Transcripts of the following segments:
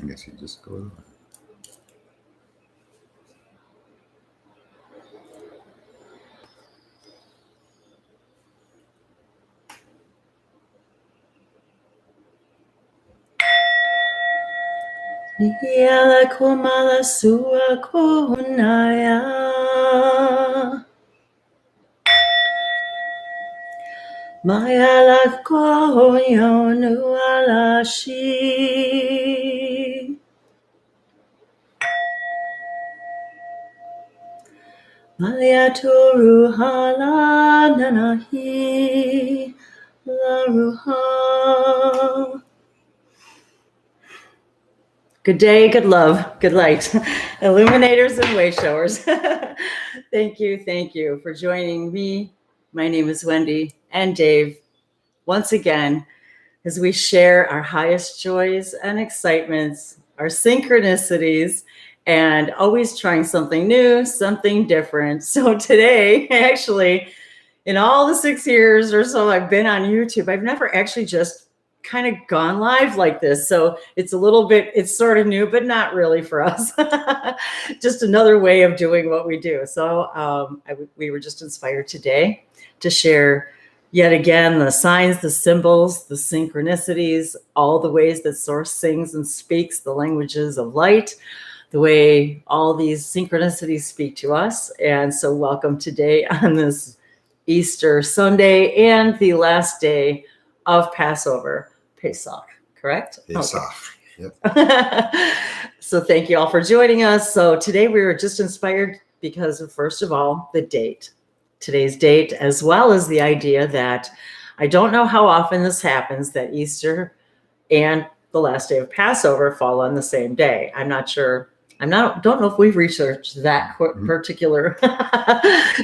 I guess you just go. Niala kumala sua kunaya. Mayala koyo nuala shi. Maya toru hala nanahi la ruha. Good day, good love, good light, illuminators and way showers. Thank you for joining me. My name is Wendy and Dave once again as we share our highest joys and excitements, our synchronicities, and always trying something new, something different. So today, actually, in all the 6 years or so I've been on YouTube, I've never actually just kind of gone live like this. So it's a little bit, it's sort of new, but not really for us. Just another way of doing what we do. So we were just inspired today to share yet again the signs, the symbols, the synchronicities, all the ways that Source sings and speaks the languages of light, the way all these synchronicities speak to us. And so welcome today on this Easter Sunday and the last day of Passover, Pesach, correct? Pesach. Okay. Yep. So thank you all for joining us. So today we were just inspired because of, first of all, the date, today's date, as well as the idea that I don't know how often this happens, that Easter and the last day of Passover fall on the same day. I'm not sure. Don't know if we've researched that particular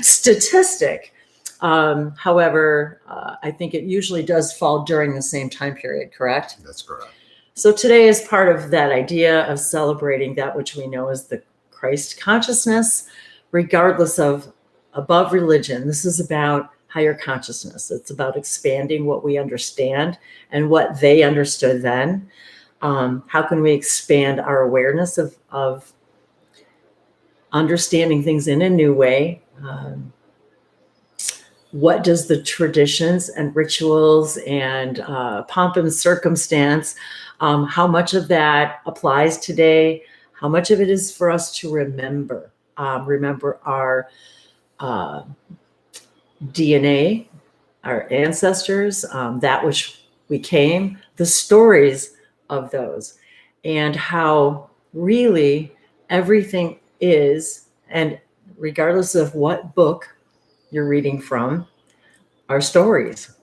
statistic. However, I think it usually does fall during the same time period, correct? That's correct. So today is part of that idea of celebrating that which we know as the Christ consciousness, regardless of above religion. This is about higher consciousness. It's about expanding what we understand and what they understood then. How can we expand our awareness of understanding things in a new way? What does the traditions and rituals and pomp and circumstance, how much of that applies today? How much of it is for us to remember? Remember our DNA, our ancestors, that which we came, the stories of those, and how really everything is, and regardless of what book you're reading from, are stories.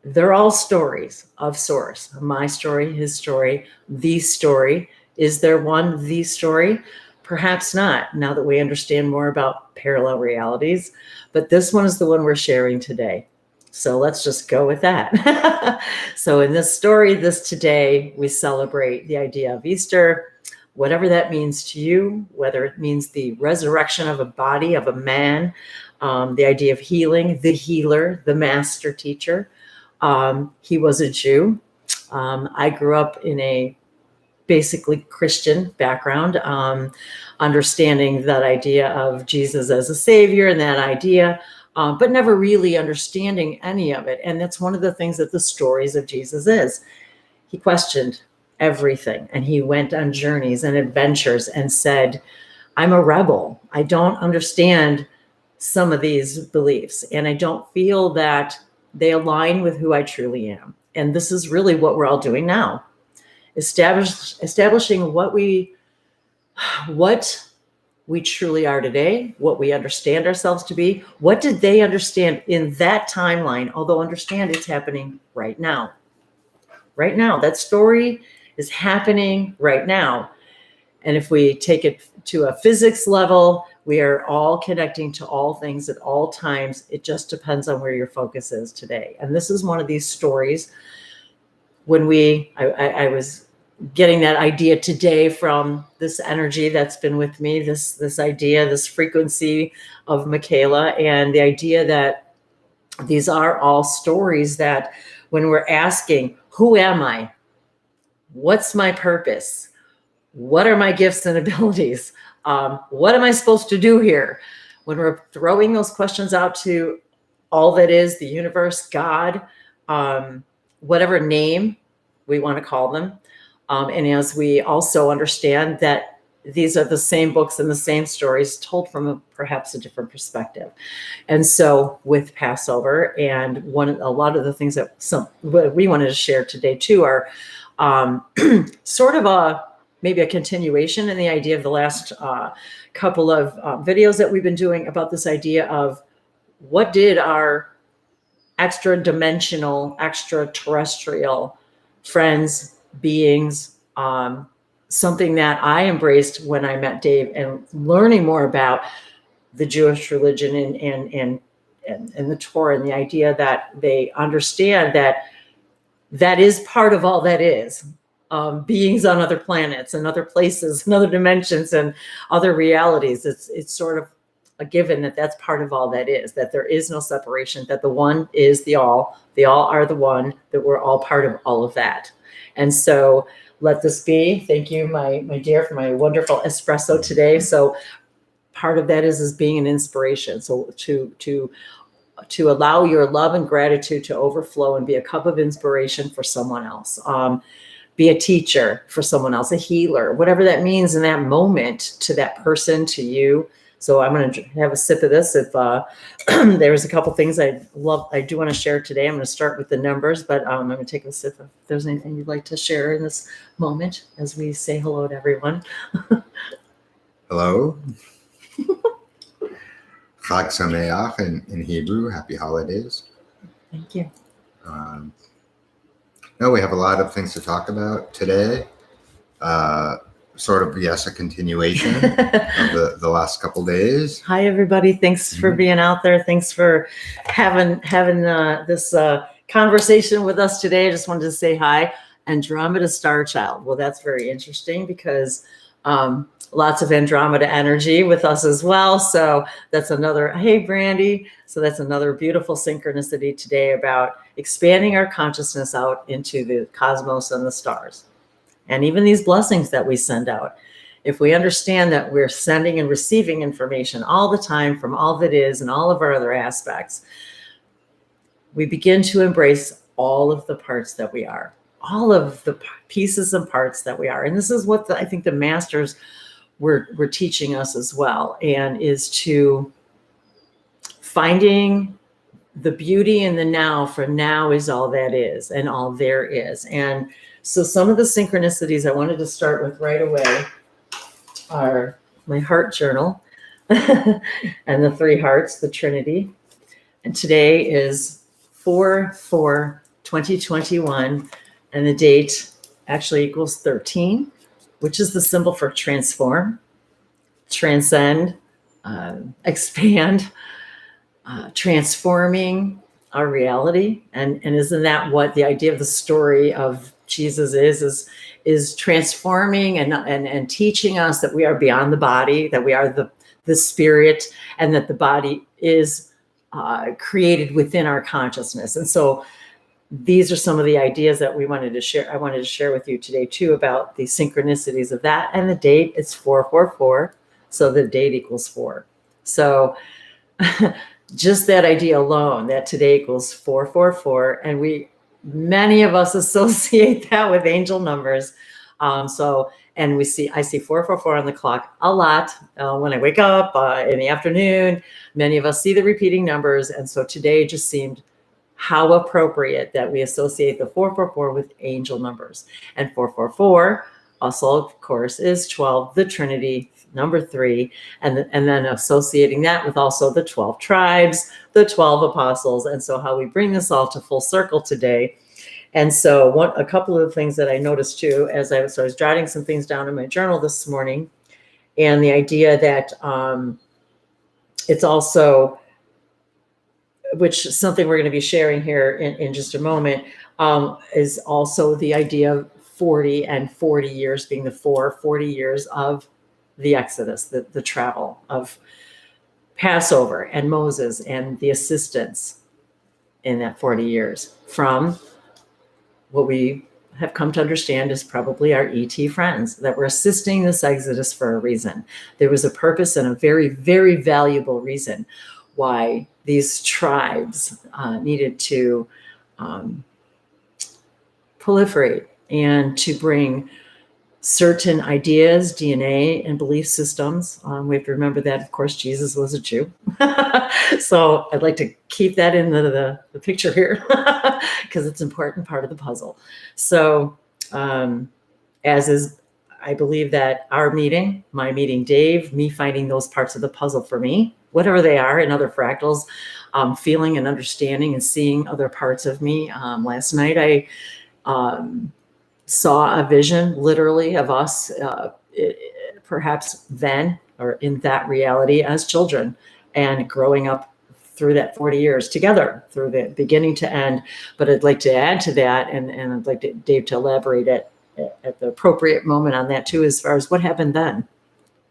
They're all stories of Source. My story, his story, the story. Is there one, the story? Perhaps not, now that we understand more about parallel realities. But this one is the one we're sharing today. So let's just go with that. So in this story, this today, we celebrate the idea of Easter, whatever that means to you, whether it means the resurrection of a body, of a man, the idea of healing, the healer, the master teacher. He was a Jew. I grew up in a basically Christian background, understanding that idea of Jesus as a savior and that idea, but never really understanding any of it. And that's one of the things that the stories of Jesus is. He questioned everything, and he went on journeys and adventures and said, I'm a rebel. I don't understand some of these beliefs, and I don't feel that they align with who I truly am. And this is really what we're all doing now. Establishing what we truly are today, what we understand ourselves to be. What did they understand in that timeline? Although understand it's happening right now. Right now, that story is happening right now. And if we take it to a physics level, we are all connecting to all things at all times. It just depends on where your focus is today. And this is one of these stories. When I was getting that idea today from this energy that's been with me, this idea, this frequency of Michaela, and the idea that these are all stories that when we're asking, who am I? What's my purpose? what are my gifts and abilities? What am I supposed to do here? When we're throwing those questions out to all that is, the universe, God, whatever name we want to call them. And as we also understand that these are the same books and the same stories told from perhaps a different perspective. And so with Passover, and a lot of the things that what we wanted to share today too are sort of maybe a continuation in the idea of the last couple of videos that we've been doing about this idea of what did our extra dimensional, extraterrestrial friends, beings, something that I embraced when I met Dave, and learning more about the Jewish religion and the Torah, and the idea that they understand that is part of all that is. Beings on other planets and other places and other dimensions and other realities. It's sort of a given that that's part of all that is, that there is no separation, that the one is the all are the one, that we're all part of all of that. And so let this be. Thank you, my dear, for my wonderful espresso today. So part of that is being an inspiration. So to allow your love and gratitude to overflow and be a cup of inspiration for someone else. Be a teacher for someone else, a healer, whatever that means in that moment to that person, to you. So I'm going to have a sip of this. If there's a couple things I do want to share today. I'm going to start with the numbers, but I'm going to take a sip if there's anything you'd like to share in this moment as we say hello to everyone. Hello. Chag Sameach in Hebrew. Happy holidays. Thank you. No, we have a lot of things to talk about today. Sort of, yes, a continuation of the last couple days. Hi, everybody. Thanks for being out there. Thanks for having this conversation with us today. I just wanted to say hi. Andromeda Star Child. Well, that's very interesting because lots of Andromeda energy with us as well. So that's another, hey, Brandy. So that's another beautiful synchronicity today about expanding our consciousness out into the cosmos and the stars. And even these blessings that we send out. If we understand that we're sending and receiving information all the time from all that is and all of our other aspects, we begin to embrace all of the parts that we are, all of the pieces and parts that we are. And this is what I think the masters were teaching us as well, and is to finding the beauty in the now, for now is all that is and all there is. And so some of the synchronicities I wanted to start with right away are my heart journal and the 3 hearts, the Trinity. And today is 4/4/2021, and the date actually equals 13, which is the symbol for transform, transcend, expand, transforming our reality. And isn't that what the idea of the story of Jesus is transforming and teaching us that we are beyond the body, that we are the spirit, and that the body is created within our consciousness. And so these are some of the ideas that we wanted to share. I wanted to share with you today too about the synchronicities of that. And the date is 4/4/4. So the date equals 4. So just that idea alone, that today equals 4/4/4. And many of us associate that with angel numbers. And I see 4/4/4 on the clock a lot when I wake up in the afternoon. Many of us see the repeating numbers. And so today just seemed how appropriate that we associate the 4/4/4 with angel numbers. And 4/4/4 also, of course, is 12, the Trinity, number 3, and then associating that with also the 12 tribes, the 12 apostles. And so how we bring this all to full circle today. And so a couple of things that I noticed too, as I was jotting some things down in my journal this morning, and the idea that it's also, which is something we're going to be sharing here in just a moment, is also the idea of 40 and 40 years being the 40 years of the Exodus, the travel of Passover and Moses and the assistance in that 40 years from what we have come to understand is probably our ET friends, that were assisting this exodus for a reason. There was a purpose and a very, very valuable reason why these tribes needed to proliferate and to bring certain ideas, DNA, and belief systems. We have to remember that, of course, Jesus was a Jew. So I'd like to keep that in the picture here because it's an important part of the puzzle. So as is, I believe that our meeting, my meeting Dave, me finding those parts of the puzzle for me, whatever they are in other fractals, feeling and understanding and seeing other parts of me. Last night I saw a vision literally of us perhaps then or in that reality as children and growing up through that 40 years together through the beginning to end. But I'd like to add to that, and I'd like Dave to elaborate at the appropriate moment on that too, as far as what happened then.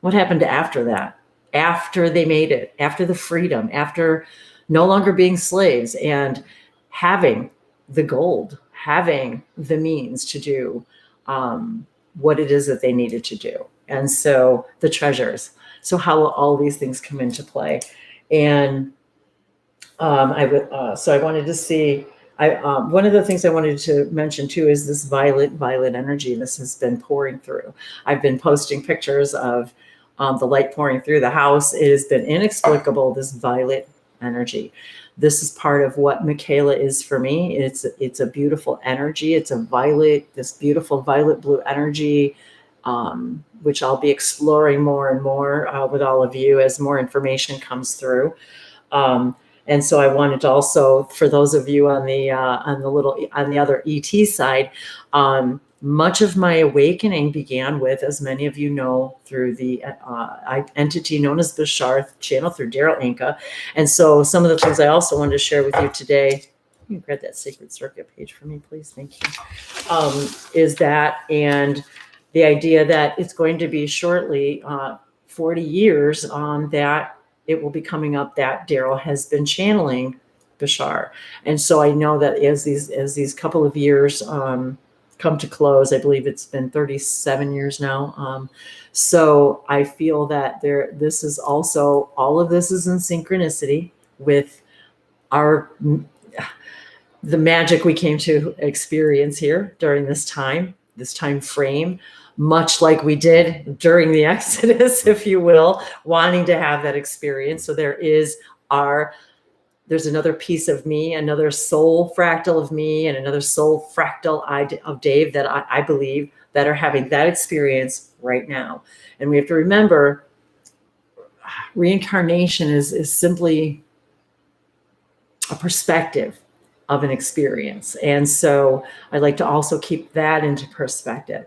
What happened after that? After they made it, after the freedom, after no longer being slaves and having the gold, having the means to do what it is that they needed to do. And so the treasures. So how will all these things come into play? And so I wanted to see, one of the things I wanted to mention too is this violet energy. This has been pouring through. I've been posting pictures of the light pouring through the house. It has been inexplicable, this violet energy. This is part of what Michaela is for me. It's a beautiful energy. It's a violet, this beautiful violet blue energy, which I'll be exploring more and more with all of you as more information comes through. And so I wanted to also, for those of you on the other ET side, much of my awakening began with, as many of you know, through the entity known as Bashar channel through Daryl Anka. And so some of the things I also wanted to share with you today, you can grab that Sacred Circuit page for me, please. Thank you. Is that, and the idea that it's going to be shortly 40 years that it will be coming up that Daryl has been channeling Bashar. And so I know that as these couple of years come to close, I believe it's been 37 years now. So I feel that this is also, all of this is in synchronicity with the magic we came to experience here during this time frame, much like we did during the Exodus, if you will, wanting to have that experience. So there's another piece of me, another soul fractal of me, and another soul fractal of Dave that I believe that are having that experience right now. And we have to remember, reincarnation is simply a perspective of an experience. And so I'd like to also keep that into perspective.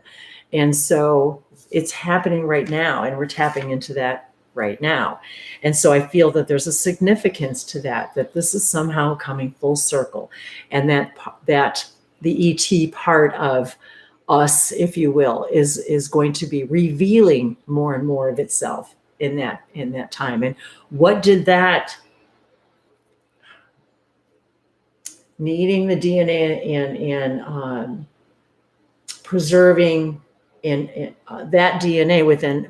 And so it's happening right now, and we're tapping into that right now. And so I feel that there's a significance to that this is somehow coming full circle, and that the ET part of us, if you will, is going to be revealing more and more of itself in that time. And what did that needing the DNA and preserving in that DNA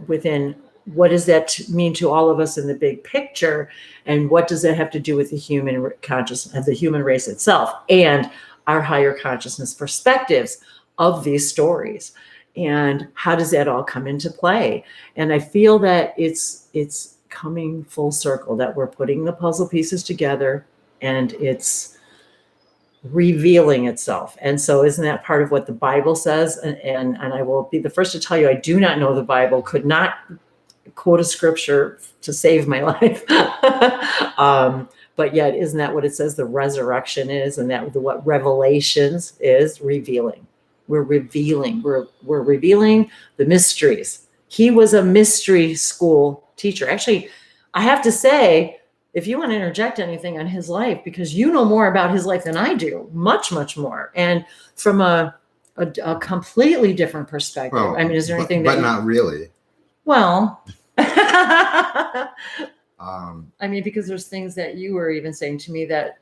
within what does that mean to all of us in the big picture, and what does that have to do with the human consciousness, the human race itself, and our higher consciousness perspectives of these stories, and how does that all come into play? And I feel that it's coming full circle, that we're putting the puzzle pieces together, and it's revealing itself. And so isn't that part of what the Bible says? And I will be the first to tell you, I do not know the Bible, could not quote a scripture to save my life. But yet, isn't that what it says the resurrection is, and that what Revelations is? Revealing. We're revealing. We're revealing the mysteries. He was a mystery school teacher. Actually, I have to say, if you want to interject anything on his life, because you know more about his life than I do, much, much more, and from a completely different perspective. Well, I mean, is there anything but not really. Well, I mean, because there's things that you were even saying to me that,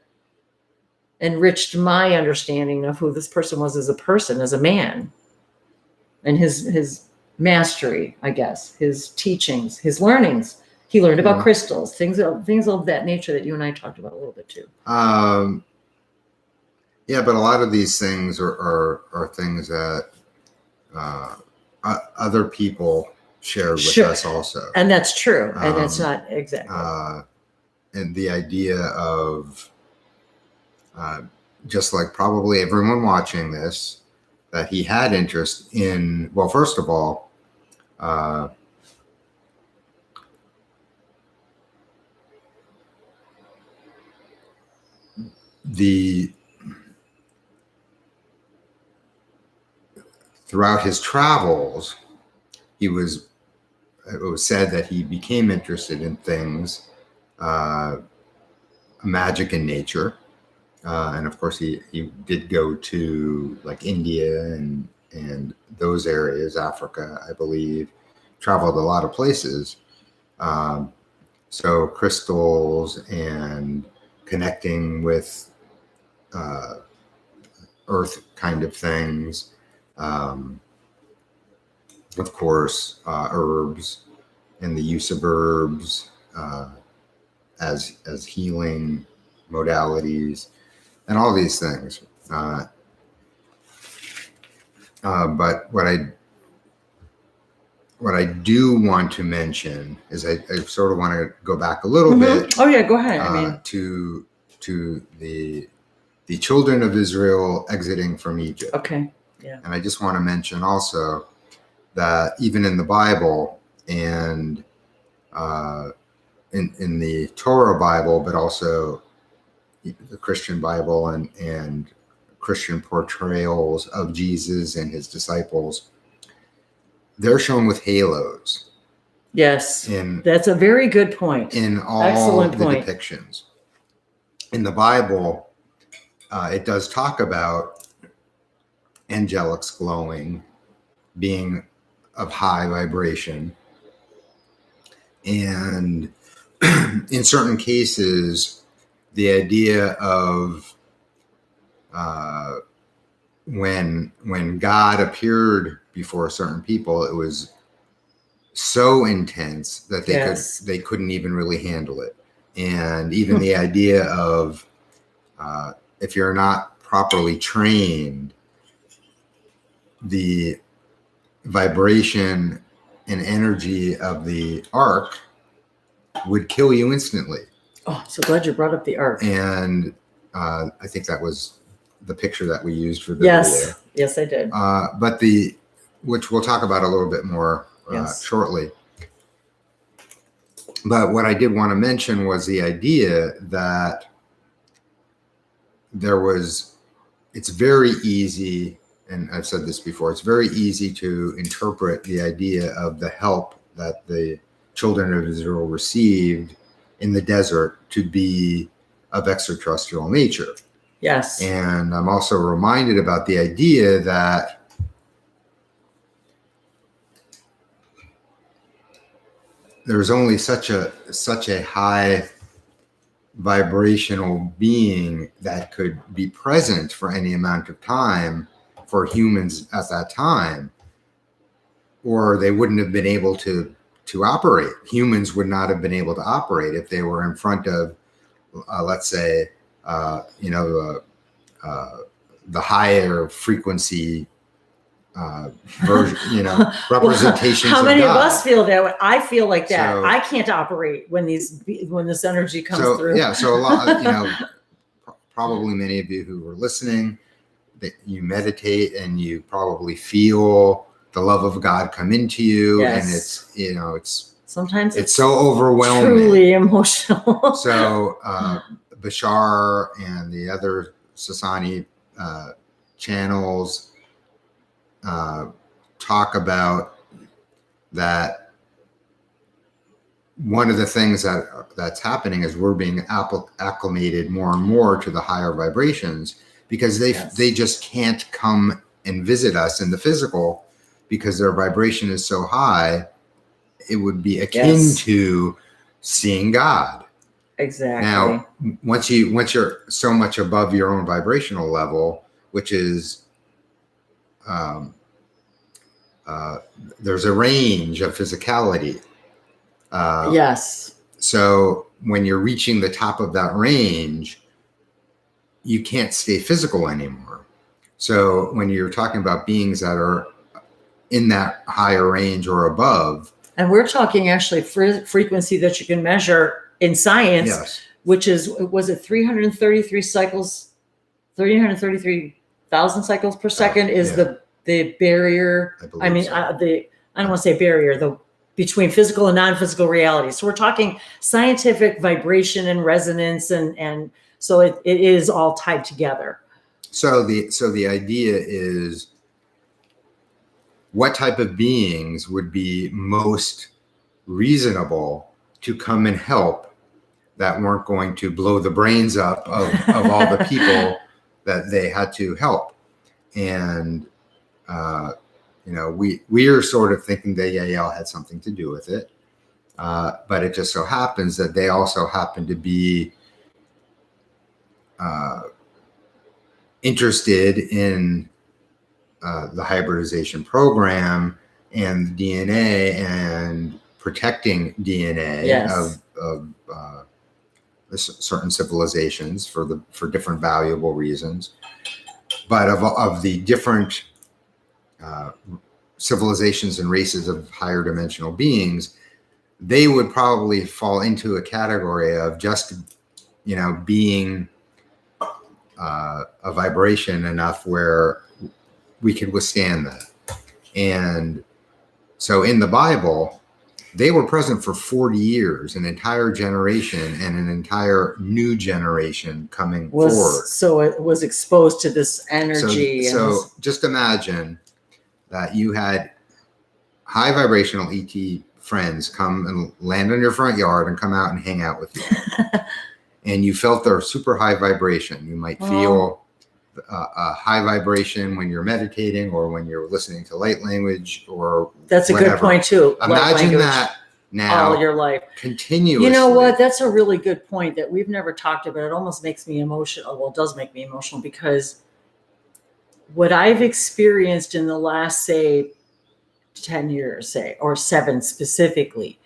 enriched my understanding of who this person was as a person, as a man, and his mastery, I guess, his teachings, his learnings. He learned about crystals, things of that nature that you and I talked about a little bit too. Yeah, but a lot of these things are things that other people shared with us also. And that's true. And that's not exactly. And the idea of just like probably everyone watching this, that he had interest in, well, first of all, throughout his travels, it was said that he became interested in things, magic in nature. And of course, he did go to like India and those areas, Africa, I believe, traveled a lot of places. So crystals and connecting with earth kind of things. Of course, herbs and the use of herbs as healing modalities and all these things. But what I do want to mention is I sort of want to go back a little bit. Oh yeah, go ahead. To the children of Israel exiting from Egypt. Okay. Yeah. And I just want to mention also that even in the Bible and in the Torah Bible, but also the Christian Bible and Christian portrayals of Jesus and his disciples, they're shown with halos. Yes, that's a very good point. In all the depictions. In the Bible, it does talk about angelics glowing, being of high vibration. And in certain cases, the idea of when God appeared before certain people, it was so intense that they couldn't even really handle it. And even the idea of if you're not properly trained, the vibration and energy of the ark would kill you instantly. Oh, so glad you brought up the ark. And I think that was the picture that we used for the video. Yes, I did. But which we'll talk about a little bit more shortly. But what I did want to mention was the idea that it's very easy, and I've said this before, it's very easy to interpret the idea of the help that the children of Israel received in the desert to be of extraterrestrial nature. Yes. And I'm also reminded about the idea that there's only such a high vibrational being that could be present for any amount of time for humans at that time, or they wouldn't have been able to operate. Humans would not have been able to operate if they were in front of, let's say, the higher frequency version, representations. How many of us feel that way? I feel like that. So, I can't operate when this energy comes through. Yeah, so a lot, probably many of you who are listening, that you meditate and you probably feel the love of God come into you, and it's sometimes it's so overwhelming, truly emotional. So Bashar and the other Sasani channels talk about that. One of the things that's happening is we're being acclimated more and more to the higher vibrations, because they just can't come and visit us in the physical because their vibration is so high. It would be akin to seeing God. Exactly. Now, once you're so much above your own vibrational level, which is there's a range of physicality. Yes. So when you're reaching the top of that range, you can't stay physical anymore. So when you're talking about beings that are in that higher range or above, and we're talking actually frequency that you can measure in science, yes, which was it 333 cycles, 333,000 cycles per second is yeah. the barrier. I mean, so. I don't want to say barrier, the between physical and non-physical reality. So we're talking scientific vibration and resonance, and so it is all tied together. So the idea is, what type of beings would be most reasonable to come and help that weren't going to blow the brains up of all the people that they had to help? And we are sort of thinking that Yael had something to do with it, but it just so happens that they also happen to be interested in the hybridization program and DNA and protecting DNA Yes. of certain civilizations for different valuable reasons. But of the different civilizations and races of higher dimensional beings, they would probably fall into a category of just, being a vibration enough where we could withstand that. And so in the Bible, they were present for 40 years, an entire generation and an entire new generation coming forward. So it was exposed to this energy. So just imagine that you had high vibrational ET friends come and land on your front yard and come out and hang out with you. And you felt their super high vibration. You might feel a high vibration when you're meditating or when you're listening to light language or that's whatever. A good point too. Imagine that now all your life continuously. You know what? That's a really good point that we've never talked about. It almost makes me emotional. Well, it does make me emotional because what I've experienced in the last, say, 10 years, say, or 7 specifically,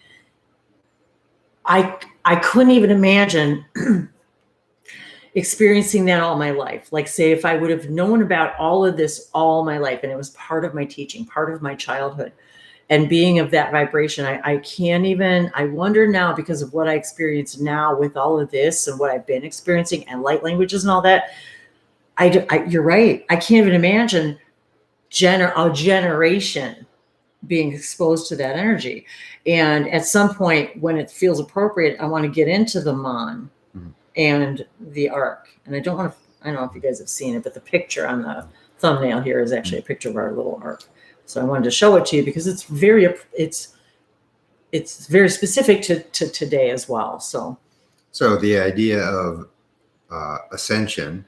I couldn't even imagine experiencing that all my life. Like, say, if I would have known about all of this all my life, and it was part of my teaching, part of my childhood, and being of that vibration, I can't even, I wonder now, because of what I experience now with all of this and what I've been experiencing and light languages and all that, you're right. I can't even imagine a generation being exposed to that energy. And at some point when it feels appropriate, I want to get into the Mon and the Ark. And I don't know if you guys have seen it, but the picture on the thumbnail here is actually a picture of our little Ark. So I wanted to show it to you because it's very specific to today as well. So the idea of ascension,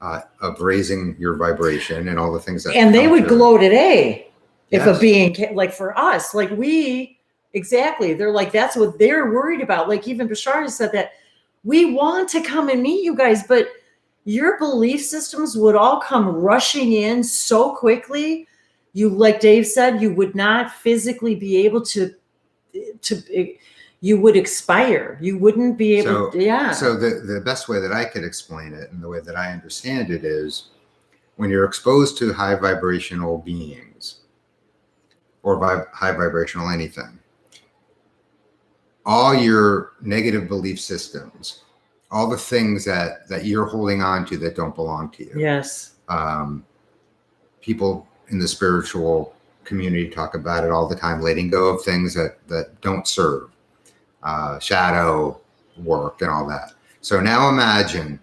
of raising your vibration and all the things that, and they would glow today. Yes. If a being like for us, like they're like, that's what they're worried about. Like even Bashar said that we want to come and meet you guys, but your belief systems would all come rushing in so quickly. You, like Dave said, you would not physically be able to you would expire. You wouldn't be able to, yeah. So the best way that I could explain it and the way that I understand it is when you're exposed to high vibrational beings or high vibrational anything, all your negative belief systems, all the things that you're holding on to that don't belong to you. Yes. People in the spiritual community talk about it all the time, letting go of things that don't serve, shadow work and all that. So now imagine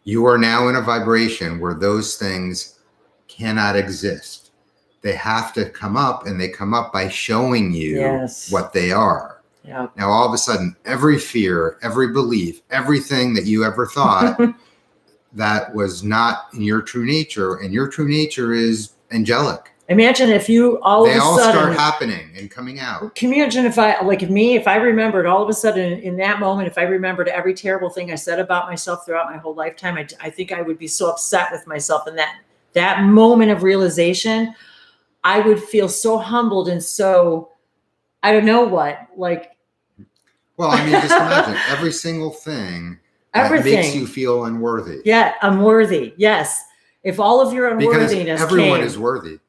you are now in a vibration where those things cannot exist. They have to come up, and they come up by showing you what they are. Yeah. Now, all of a sudden, every fear, every belief, everything that you ever thought that was not in your true nature, and your true nature is angelic. Imagine if you all They of a all sudden start happening and coming out. Can you imagine if I remembered all of a sudden in that moment, if I remembered every terrible thing I said about myself throughout my whole lifetime, I think I would be so upset with myself. And that moment of realization, I would feel so humbled and so, I don't know what, like. Well, I mean, just imagine every single thing that makes you feel unworthy. Yeah, unworthy. Yes. If all of your unworthiness because everyone is worthy.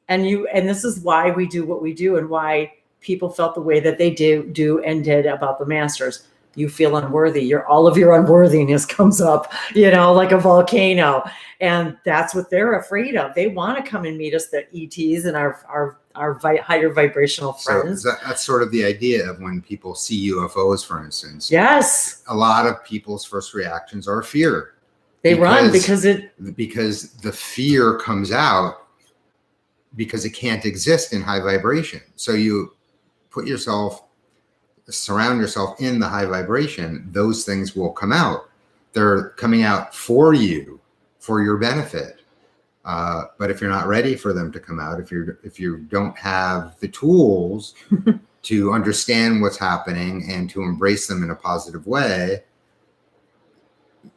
And this is why we do what we do and why people felt the way that they do and did about the masters. You feel unworthy. All of your unworthiness comes up, like a volcano. And that's what they're afraid of. They want to come and meet us, the ETs and our higher vibrational friends. So that's sort of the idea of when people see UFOs, for instance. Yes. A lot of people's first reactions are fear. They run because the fear comes out because it can't exist in high vibration. So you surround yourself in the high vibration, those things will come out. They're coming out for you, for your benefit. But if you're not ready for them to come out, if you don't have the tools to understand what's happening and to embrace them in a positive way,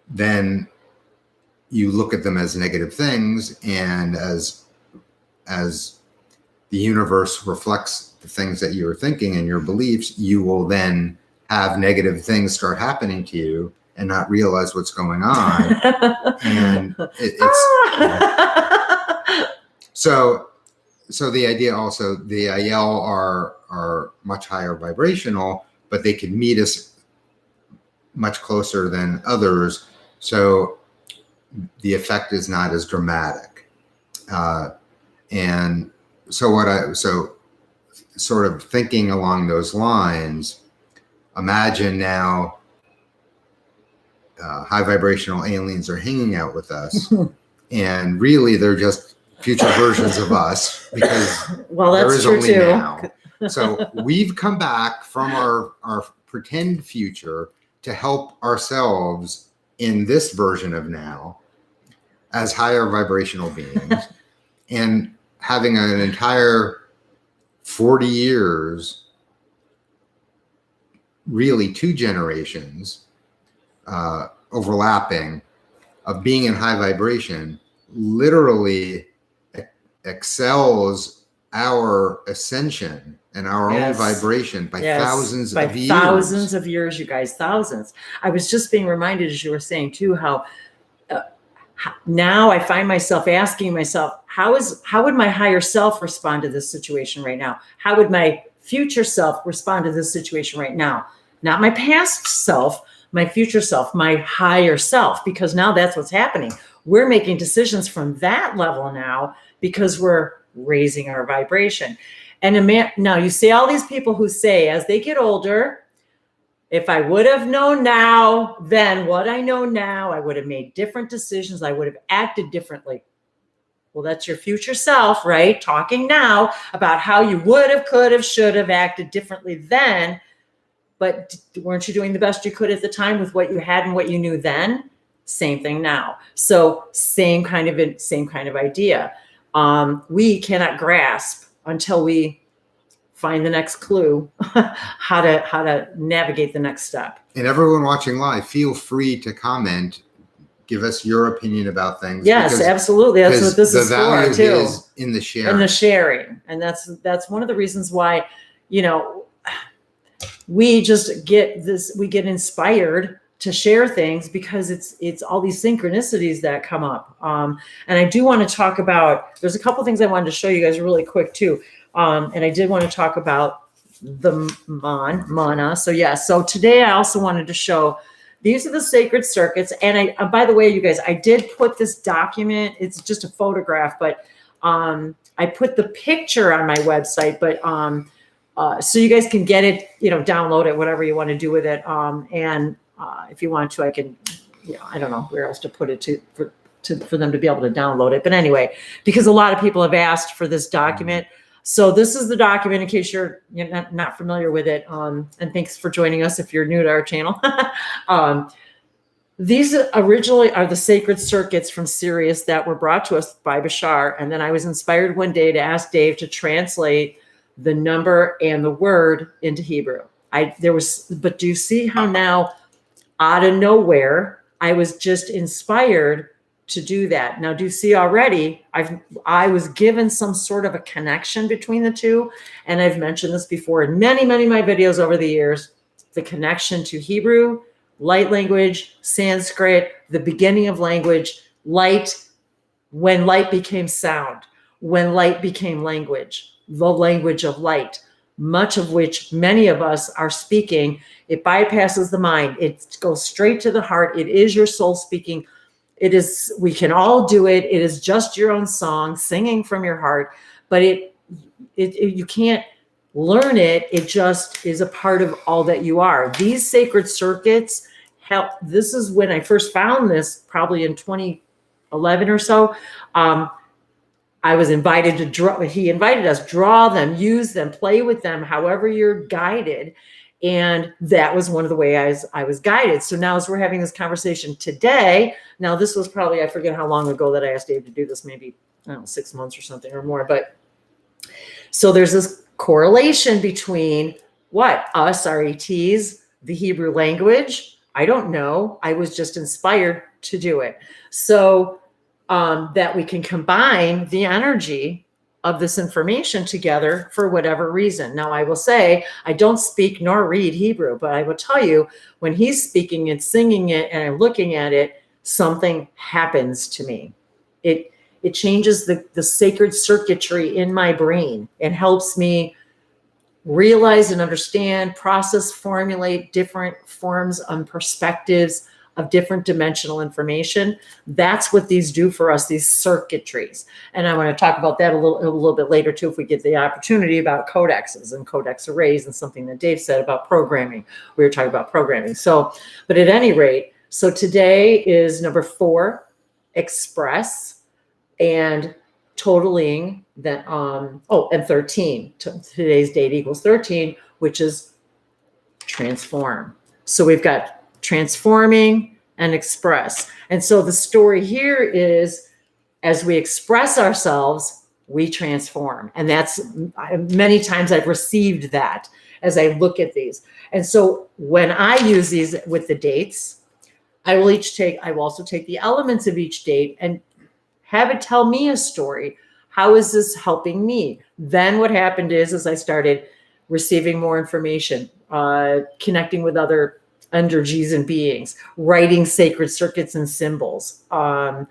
then you look at them as negative things, and as the universe reflects the things that you're thinking and your beliefs, you will then have negative things start happening to you and not realize what's going on. And so the idea also, the Ayel are much higher vibrational, but they can meet us much closer than others. So the effect is not as dramatic. And so sort of thinking along those lines, imagine now high vibrational aliens are hanging out with us, and really they're just future versions of us, because there is only now. So we've come back from our pretend future to help ourselves in this version of now as higher vibrational beings. And having an entire 40 years, really 2 generations overlapping of being in high vibration literally excels our ascension and our own vibration by thousands of years. Thousands of years, you guys, thousands. I was just being reminded, as you were saying too, how now I find myself asking myself, how would my higher self respond to this situation right now? How would my future self respond to this situation right now? Not my past self, my future self, my higher self, because now that's what's happening. We're making decisions from that level now because we're raising our vibration. And now you see all these people who say, as they get older, if I would have known now, then what I know now, I would have made different decisions. I would have acted differently. Well, that's your future self, right? Talking now about how you would have, could have, should have acted differently then. But weren't you doing the best you could at the time with what you had and what you knew then? Same thing now. So same kind of idea. We cannot grasp until we find the next clue how to navigate the next step. And everyone watching live, feel free to comment, give us your opinion about things. Yes, absolutely. That's what this is for too. The value is in the sharing. In the sharing, and that's one of the reasons why, we just get this. We get inspired to share things because it's all these synchronicities that come up. And I do want to talk about. There's a couple things I wanted to show you guys really quick too. And I did want to talk about the mana. So today I also wanted to show, these are the sacred circuits. And by the way, you guys, I did put this document, it's just a photograph, but I put the picture on my website, but so you guys can get it, download it, whatever you want to do with it. And if you want to, I can, I don't know where else to put it for them to be able to download it. But anyway, because a lot of people have asked for this document. So this is the document in case you're not familiar with it. And thanks for joining us if you're new to our channel. These originally are the sacred circuits from Sirius that were brought to us by Bashar. And then I was inspired one day to ask Dave to translate the number and the word into Hebrew. But do you see how now, out of nowhere, I was just inspired to do that. Now, do you see already, I was given some sort of a connection between the two. And I've mentioned this before in many, many of my videos over the years, the connection to Hebrew, light language, Sanskrit, the beginning of language, light, when light became sound, when light became language, the language of light, much of which many of us are speaking. It bypasses the mind. It goes straight to the heart. It is your soul speaking. It is, we can all do it. It is just your own song, singing from your heart, but you can't learn it. It just is a part of all that you are. These sacred circuits help. This is when I first found this, probably in 2011 or so. I was invited to draw. He invited us, draw them, use them, play with them, however you're guided. And that was one of the ways I was guided. So now as we're having this conversation today, now this was probably, I forget how long ago that I asked Dave to do this, maybe, I don't know, 6 months or something or more. But so there's this correlation between what? Us, our ETs, the Hebrew language. I don't know. I was just inspired to do it. So that we can combine the energy of this information together for whatever reason. Now, I will say, I don't speak nor read Hebrew, but I will tell you, when he's speaking and singing it and I'm looking at it, something happens to me. It changes the sacred circuitry in my brain and helps me realize and understand, process, formulate different forms and perspectives of different dimensional information. That's what these do for us, these circuitries. And I want to talk about that a little bit later too, if we get the opportunity, about codexes and codex arrays and something that Dave said about programming. We were talking about programming. So, but at any rate, so today is number 4, express, and totaling that, and 13. Today's date equals 13, which is transform. So we've got transforming and express. And so the story here is, as we express ourselves, we transform. And that's, many times I've received that as I look at these. And so when I use these with the dates, I will also take the elements of each date and have it tell me a story. How is this helping me? Then what happened is, as I started receiving more information, connecting with other energies and beings, writing sacred circuits and symbols, that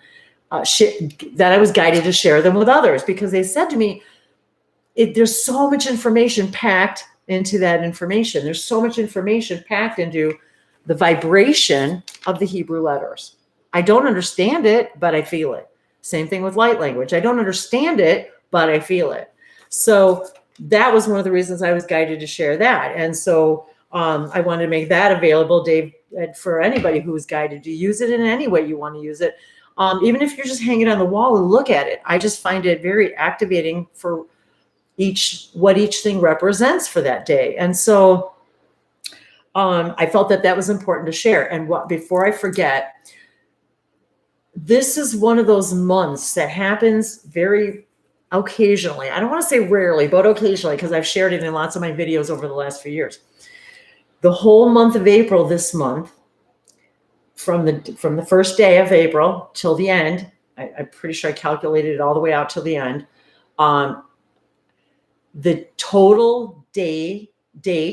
I was guided to share them with others, because they said to me, there's so much information packed into that information. There's so much information packed into the vibration of the Hebrew letters. I don't understand it, but I feel it. Same thing with light language. I don't understand it, but I feel it. So that was one of the reasons I was guided to share that. And so I wanted to make that available, Dave, for anybody who is guided to use it in any way you want to use it. Even if you're just hanging on the wall and look at it, I just find it very activating for what each thing represents for that day. And so I felt that was important to share. And before I forget, this is one of those months that happens very occasionally. I don't want to say rarely, but occasionally, because I've shared it in lots of my videos over the last few years. The whole month of April, this month, from the first day of April till the end, I'm pretty sure I calculated it all the way out till the end. The total date,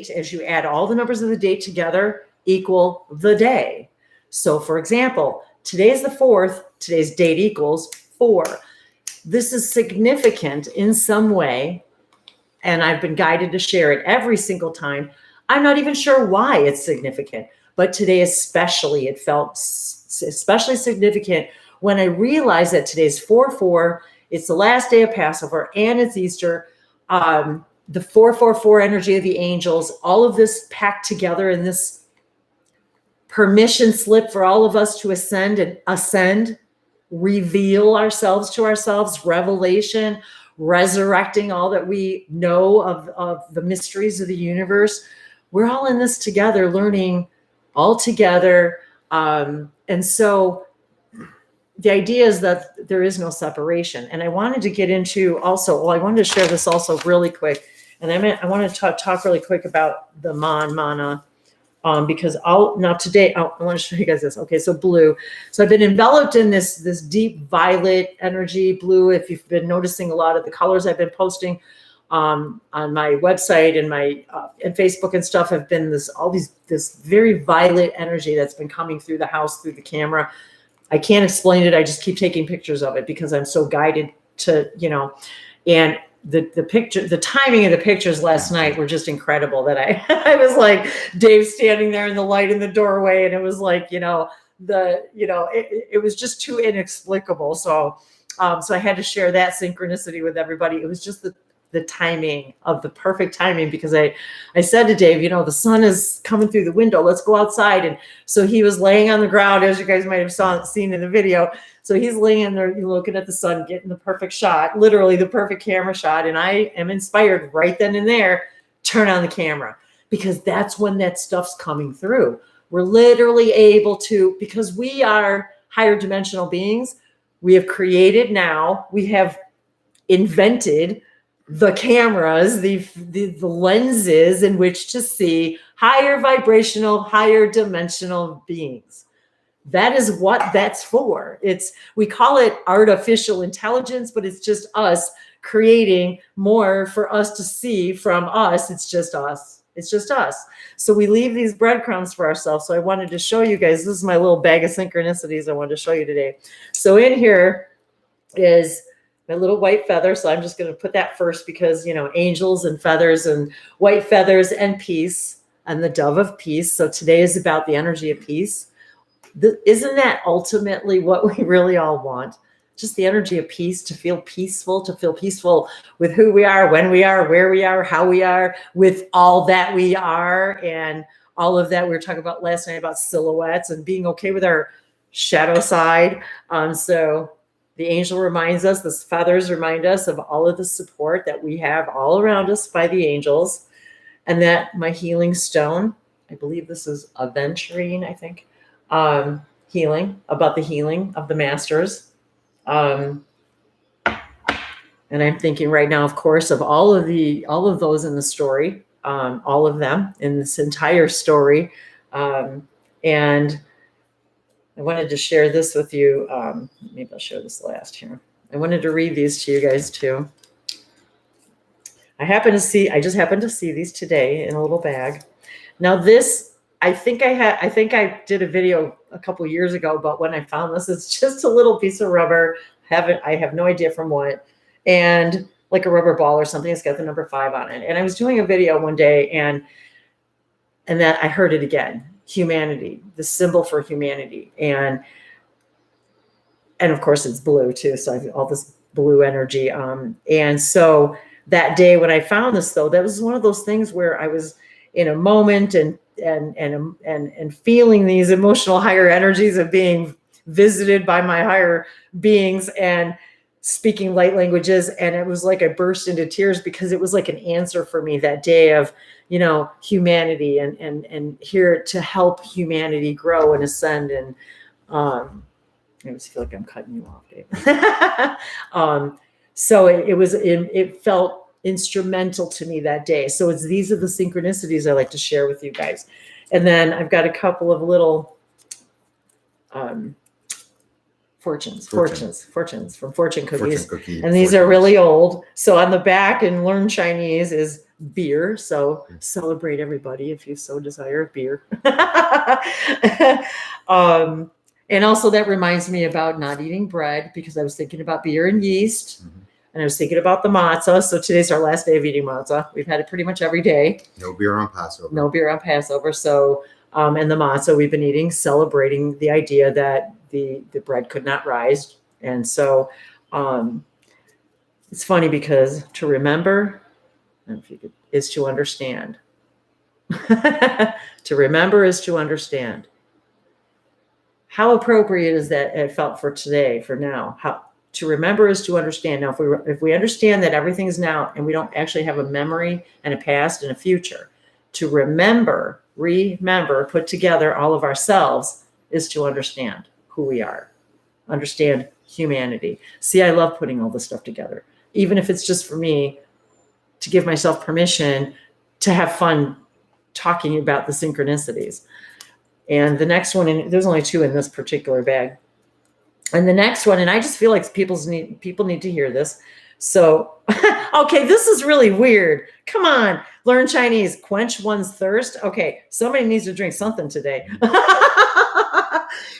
as you add all the numbers of the date together, equal the day. So for example, today is the 4th, today's date equals 4. This is significant in some way, and I've been guided to share it every single time. I'm not even sure why it's significant, but today especially, it felt especially significant when I realized that today's 4/4, it's the last day of Passover, and it's Easter. The 444 energy of the angels, all of this packed together in this permission slip for all of us to ascend, reveal ourselves to ourselves, revelation, resurrecting all that we know of the mysteries of the universe. We're all in this together, learning all together. And so the idea is that there is no separation. And I wanted to get into also, well, I wanted to share this also really quick. And I want to talk really quick about the mana, because today I want to show you guys this. Okay, so blue. So I've been enveloped in this deep violet energy, blue. If you've been noticing a lot of the colors I've been posting on my website and my and Facebook and stuff have been this very violet energy that's been coming through the house through the camera. I can't explain it. I just keep taking pictures of it because I'm so guided to, and the timing of the pictures last night were just incredible that I was like Dave standing there in the light in the doorway. And it was like, it was just too inexplicable. So I had to share that synchronicity with everybody. It was just the timing of the perfect timing, because I said to Dave, the sun is coming through the window. Let's go outside. And so he was laying on the ground, as you guys might have seen in the video. So he's laying there looking at the sun, getting the perfect shot, literally the perfect camera shot. And I am inspired right then and there, turn on the camera, because that's when that stuff's coming through. We're literally able to, because we are higher dimensional beings, we have created now, we have invented the cameras, the lenses in which to see higher vibrational, higher dimensional beings. That is what that's for. We call it artificial intelligence, but it's just us creating more for us to see from us. It's just us. It's just us. So we leave these breadcrumbs for ourselves. So I wanted to show you guys, this is my little bag of synchronicities I wanted to show you today. So in here is my little white feather. So I'm just going to put that first because, angels and feathers and white feathers and peace and the dove of peace. So today is about the energy of peace. Isn't that ultimately what we really all want? Just the energy of peace, to feel peaceful with who we are, when we are, where we are, how we are, with all that we are, and all of that. We were talking about last night about silhouettes and being okay with our shadow side. So the angel reminds us, the feathers remind us of all of the support that we have all around us by the angels. And that my healing stone, I believe this is aventurine, I think, healing, about the healing of the masters. And I'm thinking right now, of course, of all of those in the story, all of them in this entire story. And I wanted to share this with you. Maybe I'll show this last here. I wanted to read these to you guys too. I just happened to see these today in a little bag. Now this, I think I did a video a couple years ago, but when I found this, it's just a little piece of rubber. I have no idea from what, and like a rubber ball or something. It's got the number 5 on it. And I was doing a video one day, and that I heard it again. Humanity, the symbol for humanity, and of course it's blue too. So I have all this blue energy. And so that day when I found this, though, that was one of those things where I was in a moment and feeling these emotional higher energies of being visited by my higher beings and speaking light languages. And it was like I burst into tears because it was like an answer for me that day of, humanity and here to help humanity grow and ascend. And I always feel like I'm cutting you off, Dave. So it felt instrumental to me that day. So these are the synchronicities I like to share with you guys. And then I've got a couple of little fortunes from fortune cookies. And these are really old. So on the back in Learn Chinese is beer. So celebrate, everybody, if you so desire, beer. And also that reminds me about not eating bread, because I was thinking about beer and yeast. Mm-hmm. And I was thinking about the matzah. So today's our last day of eating matzah. We've had it pretty much every day. No beer on Passover. So, and the matzah we've been eating, celebrating the idea that the bread could not rise. And so it's funny because to remember, is to understand. To remember is to understand. How appropriate is that it felt for today, for now? How to remember is to understand. Now, if we understand that everything's now and we don't actually have a memory and a past and a future, to remember, put together all of ourselves is to understand who we are, understand humanity. See, I love putting all this stuff together, even if it's just for me to give myself permission to have fun talking about the synchronicities. And the next one, and there's only 2 in this particular bag. And the next one, and I just feel like people need to hear this. So, okay, this is really weird. Come on, learn Chinese, quench one's thirst. Okay, somebody needs to drink something today.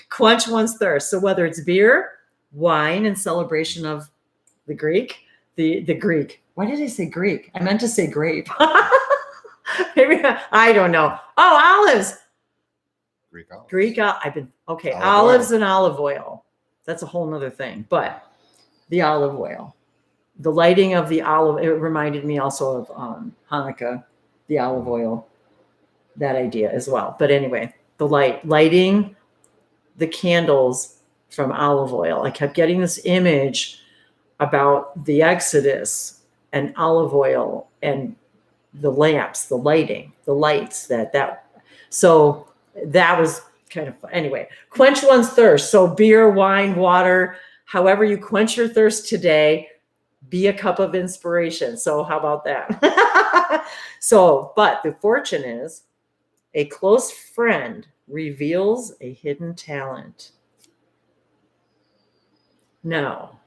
Quench one's thirst. So whether it's beer, wine in celebration of the Greek, the Greek. Why did I say Greek? I meant to say grape. Maybe I don't know. Oh, olives. Greek. I've been okay. Olives and olive oil. That's a whole nother thing. But the olive oil, the lighting of the olive. It reminded me also of Hanukkah, the olive oil. That idea as well. But anyway, the lighting the candles from olive oil. I kept getting this image about the Exodus and olive oil and the lamps, the lighting, the lights so that was kind of fun. Anyway, quench one's thirst. So beer, wine, water, however you quench your thirst today, be a cup of inspiration. So how about that? But the fortune is a close friend reveals a hidden talent. Now,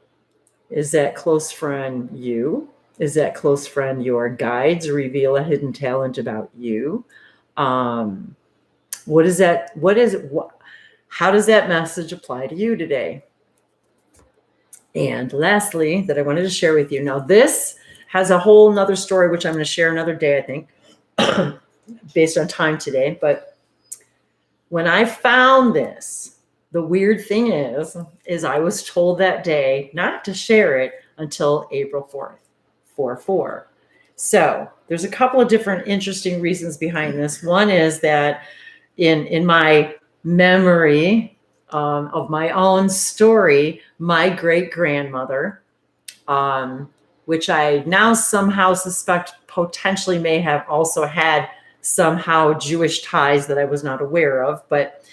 is that close friend you? Is that close friend your guides reveal a hidden talent about you? What is that? How does that message apply to you today? And lastly, that I wanted to share with you. Now, this has a whole nother story, which I'm going to share another day, I think, based on time today. But when I found this, the weird thing is I was told that day not to share it until April 4th, 4/4. So there's a couple of different interesting reasons behind this. One is that in my memory of my own story, my great-grandmother, which I now somehow suspect potentially may have also had somehow Jewish ties that I was not aware of, but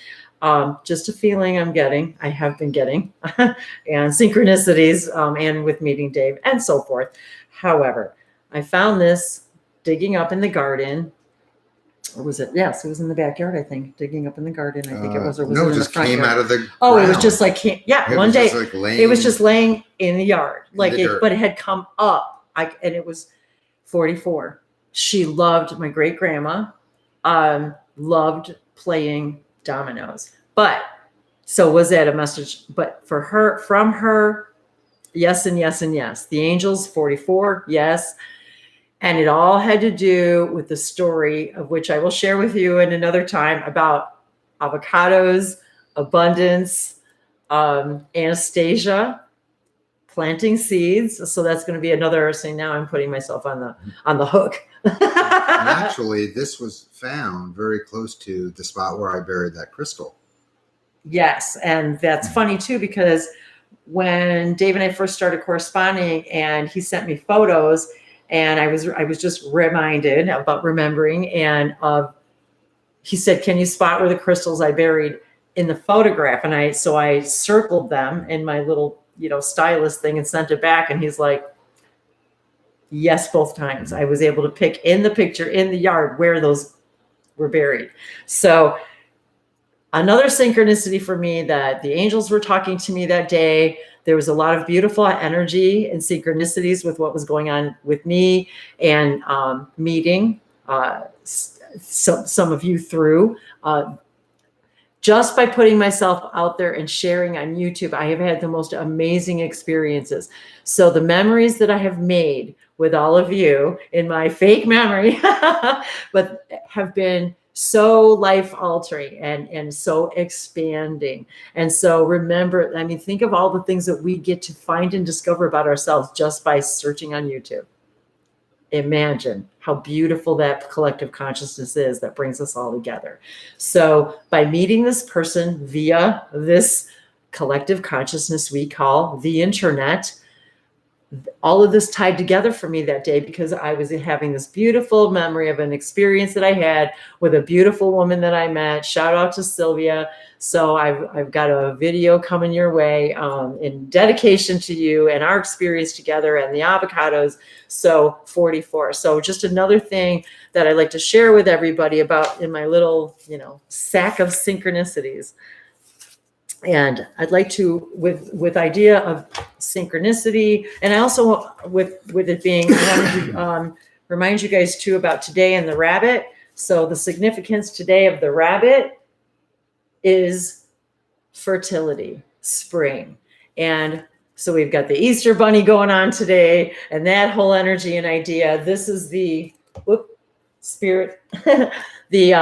just a feeling I have been getting, and synchronicities, and with meeting Dave and so forth. However, I found this digging up in the garden. Or was it? Yes, it was in the backyard, I think. Digging up in the garden, I think it was. Or was no, it it just came yard? out of the Oh, ground. It was just like, one day, it was just laying in the yard. But it had come up. And it was 44. She loved, my great-grandma, loved playing dominoes. But, so was that a message? But for her, from her, yes and yes and yes. The angels, 44, yes. And it all had to do with the story, of which I will share with you in another time, about avocados, abundance, Anastasia, planting seeds. So that's going to be another thing. Now I'm putting myself on the hook. And actually, this was found very close to the spot where I buried that crystal. Yes. And that's funny too, because when Dave and I first started corresponding and he sent me photos, and I was just reminded about remembering, and he said, "Can you spot where the crystals I buried in the photograph?" And I circled them in my little, stylus thing and sent it back. And he's like, yes, both times. I was able to pick in the picture in the yard where those were buried. So another synchronicity for me, that the angels were talking to me that day. There was a lot of beautiful energy and synchronicities with what was going on with me, and meeting some of you through. Just by putting myself out there and sharing on YouTube, I have had the most amazing experiences. So the memories that I have made with all of you in my fake memory, but have been so life-altering and so expanding. And so remember, think of all the things that we get to find and discover about ourselves just by searching on YouTube. Imagine how beautiful that collective consciousness is that brings us all together. So by meeting this person via this collective consciousness we call the internet, all of this tied together for me that day because I was having this beautiful memory of an experience that I had with a beautiful woman that I met. Shout out to Sylvia. So I've got a video coming your way in dedication to you and our experience together and the avocados. So 44. So just another thing that I'd like to share with everybody about in my little, sack of synchronicities. And I'd like to, with idea of synchronicity, and I also with it being, I wanted to remind you guys too about today and the rabbit. So the significance today of the rabbit is fertility, spring. And so we've got the Easter bunny going on today and that whole energy and idea. This is the spirit, the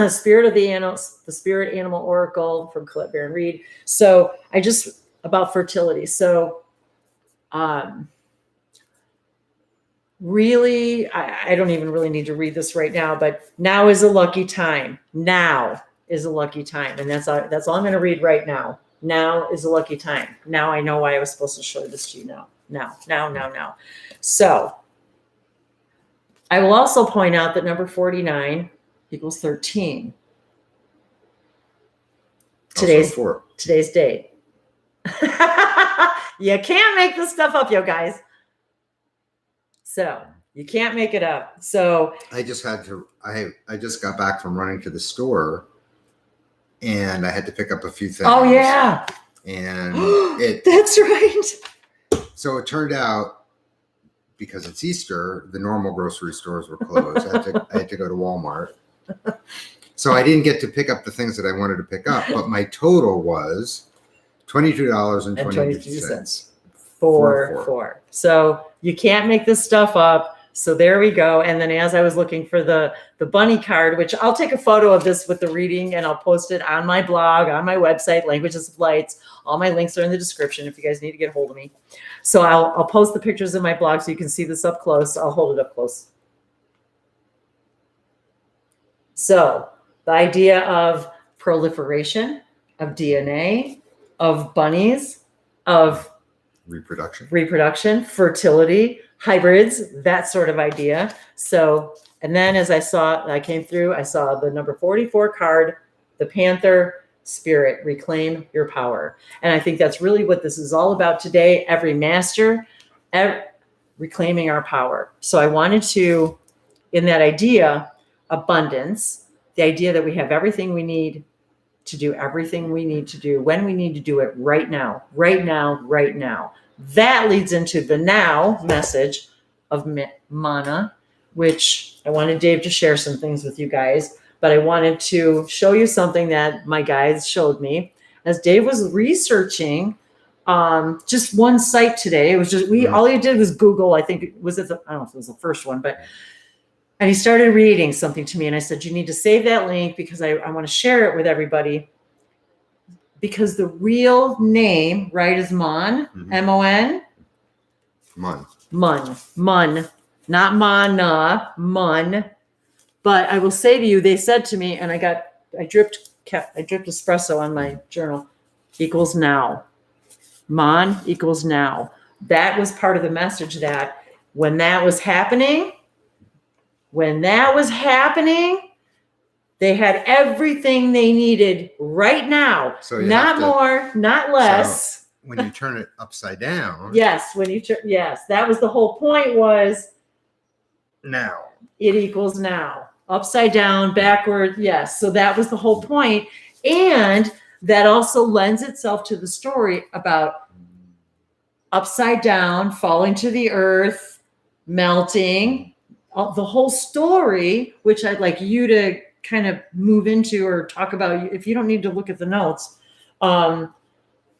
spirit of the animal, the spirit animal oracle from Colette Baron Reed. So about fertility. So really, I don't even really need to read this right now, but now is a lucky time. Now is a lucky time. And that's all I'm going to read right now. Now is a lucky time. Now I know why I was supposed to show this to you now. So I will also point out that number 49 equals 13. Today's date. You can't make this stuff up, yo guys. So you can't make it up. So I just got back from running to the store and I had to pick up a few things. Oh yeah. And that's right. So it turned out, because it's Easter, the normal grocery stores were closed. I had to go to Walmart. So I didn't get to pick up the things that I wanted to pick up, but my total was $22.22. Four. So you can't make this stuff up. So there we go. And then as I was looking for the bunny card, which I'll take a photo of this with the reading and I'll post it on my blog, on my website, Languages of Lights. All my links are in the description if you guys need to get a hold of me. So I'll post the pictures in my blog so you can see this up close. I'll hold it up close. So the idea of proliferation, of DNA, of bunnies, of reproduction, fertility, hybrids, that sort of idea. So, and then as I came through, I saw the number 44 card, the Panther Spirit, reclaim your power. And I think that's really what this is all about today. Every master, reclaiming our power. So I wanted to, in that idea, abundance, the idea that we have everything we need to do everything we need to do when we need to do it right now. That leads into the now message of mana, which I wanted Dave to share some things with you guys, but I wanted to show you something that my guides showed me as Dave was researching just one site today. It was just, all he did was Google, I think I don't know if it was the first one, and he started reading something to me and I said, you need to save that link because I want to share it with everybody. Because the real name, right, is Mon, M-O-N? Mun, not mana, Mun. But I will say to you, they said to me, and I dripped espresso on my journal, equals now. Mon equals now. That was part of the message that when that was happening, they had everything they needed right now. So not more, not less. So when you turn it upside down. Yes, that was the whole point, was now. It equals now. Upside down, backward, yes. So that was the whole point. And that also lends itself to the story about upside down, falling to the earth, melting. The whole story, which I'd like you to kind of move into or talk about, if you don't need to look at the notes,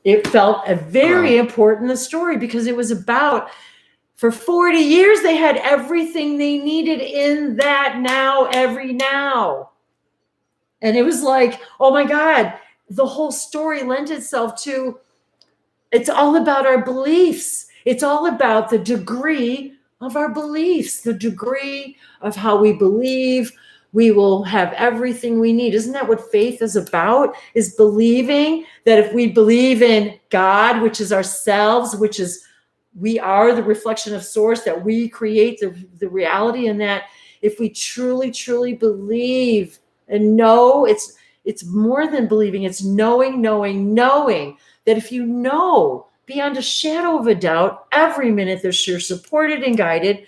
it felt a very important story because it was about, for 40 years, they had everything they needed in that now, every now. And it was like, oh my God, the whole story lent itself to, it's all about our beliefs. It's all about the degree of our beliefs, the degree of how we believe we will have everything we need. Isn't that what faith is about? Is believing that if we believe in God, which is ourselves, which is we are the reflection of source, that we create the reality, and that if we truly, truly believe and know, it's more than believing, it's knowing that if you know beyond a shadow of a doubt, every minute that you're supported and guided,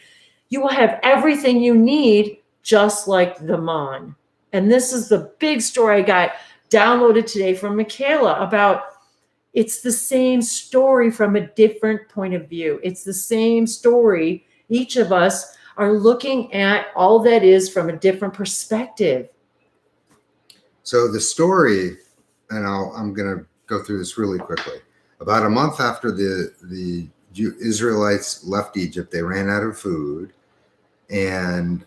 you will have everything you need, just like the Mon. And this is the big story I got downloaded today from Michaela about, it's the same story from a different point of view. It's the same story. Each of us are looking at all that is from a different perspective. So the story, and I'm going to go through this really quickly. About a month after the Israelites left Egypt, they ran out of food, and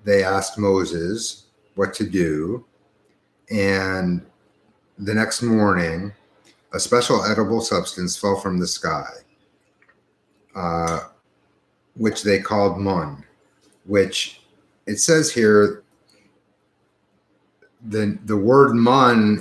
they asked Moses what to do. And the next morning, a special edible substance fell from the sky, which they called mun, which it says here, the word mun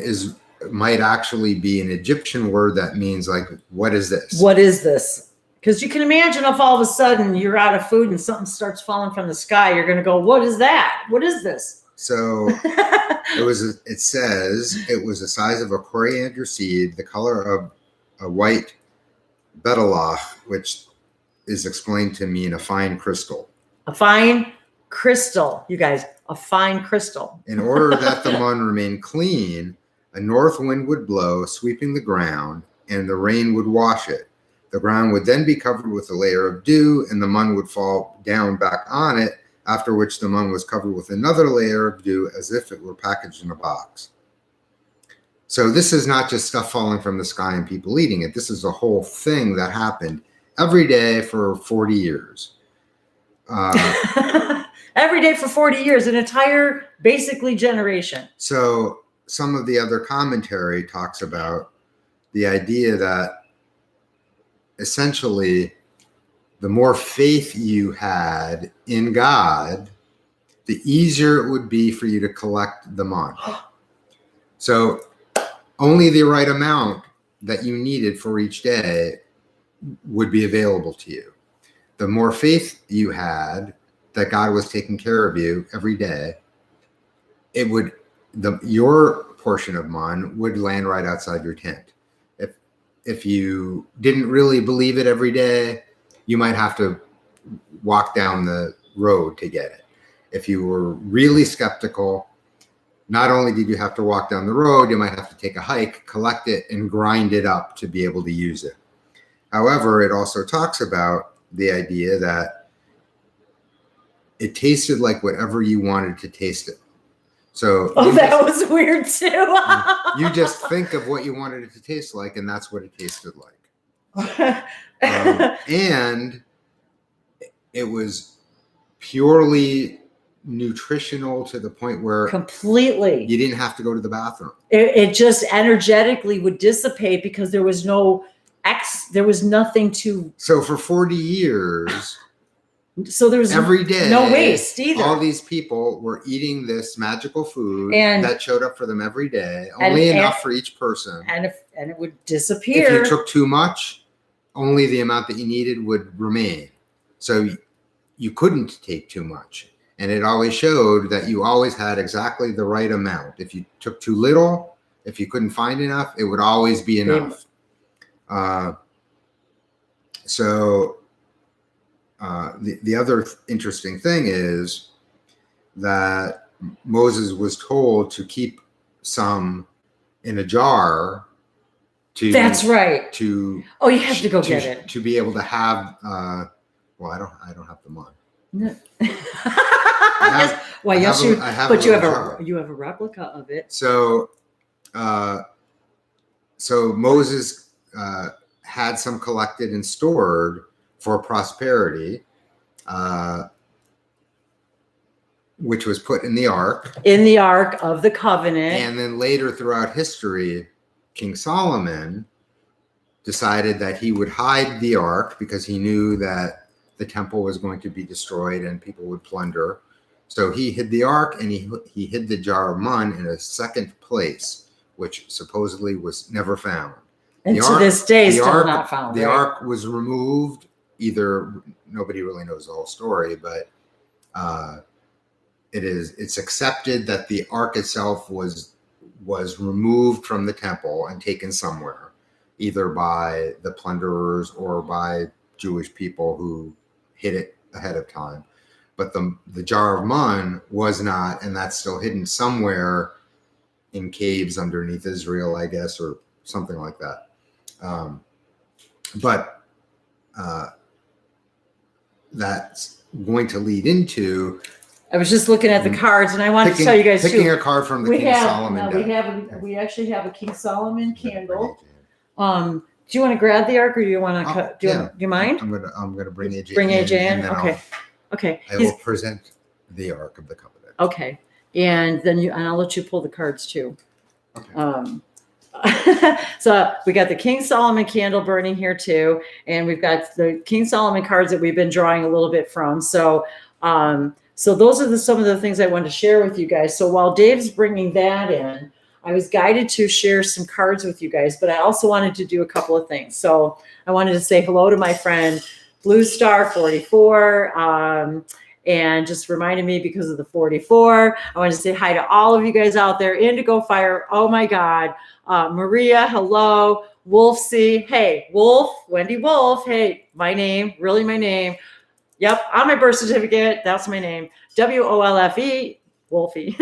might actually be an Egyptian word that means like, what is this? What is this? Because you can imagine if all of a sudden you're out of food and something starts falling from the sky, you're going to go, what is that? What is this? So it says it was the size of a coriander seed, the color of a white betelach, which is explained to mean a fine crystal. A fine crystal, you guys, a fine crystal. In order that the mun remain clean, a north wind would blow, sweeping the ground, and the rain would wash it. The ground would then be covered with a layer of dew, and the mun would fall down back on it, after which the mun was covered with another layer of dew as if it were packaged in a box. So this is not just stuff falling from the sky and people eating it. This is a whole thing that happened every day for 40 years. Every day for 40 years, an entire, basically, generation. So some of the other commentary talks about the idea that essentially the more faith you had in God, the easier it would be for you to collect the mun. So only the right amount that you needed for each day would be available to you. The more faith you had that God was taking care of you every day, your portion of mun would land right outside your tent. If you didn't really believe it every day, you might have to walk down the road to get it. If you were really skeptical, not only did you have to walk down the road, you might have to take a hike, collect it, and grind it up to be able to use it. However, it also talks about the idea that it tasted like whatever you wanted to taste it. So that was weird too. You just think of what you wanted it to taste like, and that's what it tasted like. And it was purely nutritional to the point where completely you didn't have to go to the bathroom. It just energetically would dissipate because there was there was nothing to. So for 40 years. So there was every day, no waste either. All these people were eating this magical food that showed up for them every day, only enough for each person. And it would disappear. If you took too much, only the amount that you needed would remain. So you couldn't take too much. And it always showed that you always had exactly the right amount. If you took too little, if you couldn't find enough, it would always be enough. The other interesting thing is that Moses was told to keep some in a jar. That's right. You have to go get it to be able to have. Well, I don't have the mun. No. You have a replica of it. So Moses had some collected and stored for prosperity, which was put in the ark. In the Ark of the Covenant. And then later throughout history, King Solomon decided that he would hide the ark because he knew that the temple was going to be destroyed and people would plunder. So he hid the ark, and he hid the jar of mun in a second place, which supposedly was never found. And The to ark- this day, the still ark- not found. The right? ark was removed. Either nobody really knows the whole story, but it's accepted that the ark itself was removed from the temple and taken somewhere, either by the plunderers or by Jewish people who hid it ahead of time. But the jar of mun was not, and that's still hidden somewhere in caves underneath Israel, I guess, or something like that. But that's going to lead into. I was just looking at the cards, and I wanted to tell you guys picking too. a card from the King Solomon deck. We actually have a King Solomon candle. Do you want to grab the ark, or do you want to cut? Do you mind? I'm gonna bring AJ. Bring AJ in. And then Okay. I will present the Ark of the Covenant. Okay, and then I'll let you pull the cards too. Okay. So we got the King Solomon candle burning here too, and we've got the King Solomon cards that we've been drawing a little bit from. So those are some of the things I wanted to share with you guys. So while Dave's bringing that in, I was guided to share some cards with you guys, but I also wanted to do a couple of things. So I wanted to say hello to my friend Blue Star 44. And just reminded me because of the 44. I want to say hi to all of you guys out there. Indigo Fire. Oh my God. Maria. Hello. Wolf C. Hey, Wolf. Wendy Wolf. Hey, my name. Really my name. Yep. On my birth certificate. That's my name. WOLFE. Wolfie.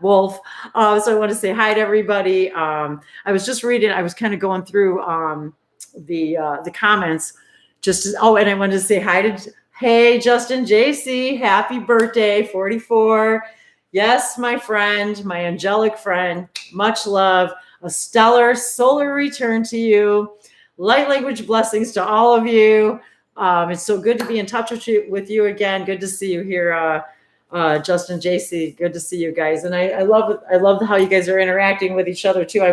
Wolf. So I want to say hi to everybody. I was just reading. I was kind of going through the comments. And I wanted to say hi to. Hey, Justin JC, happy birthday, 44. Yes, my friend, my angelic friend, much love. A stellar solar return to you. Light language blessings to all of you. It's so good to be in touch with you again. Good to see you here, Justin JC. Good to see you guys. And I love how you guys are interacting with each other too. I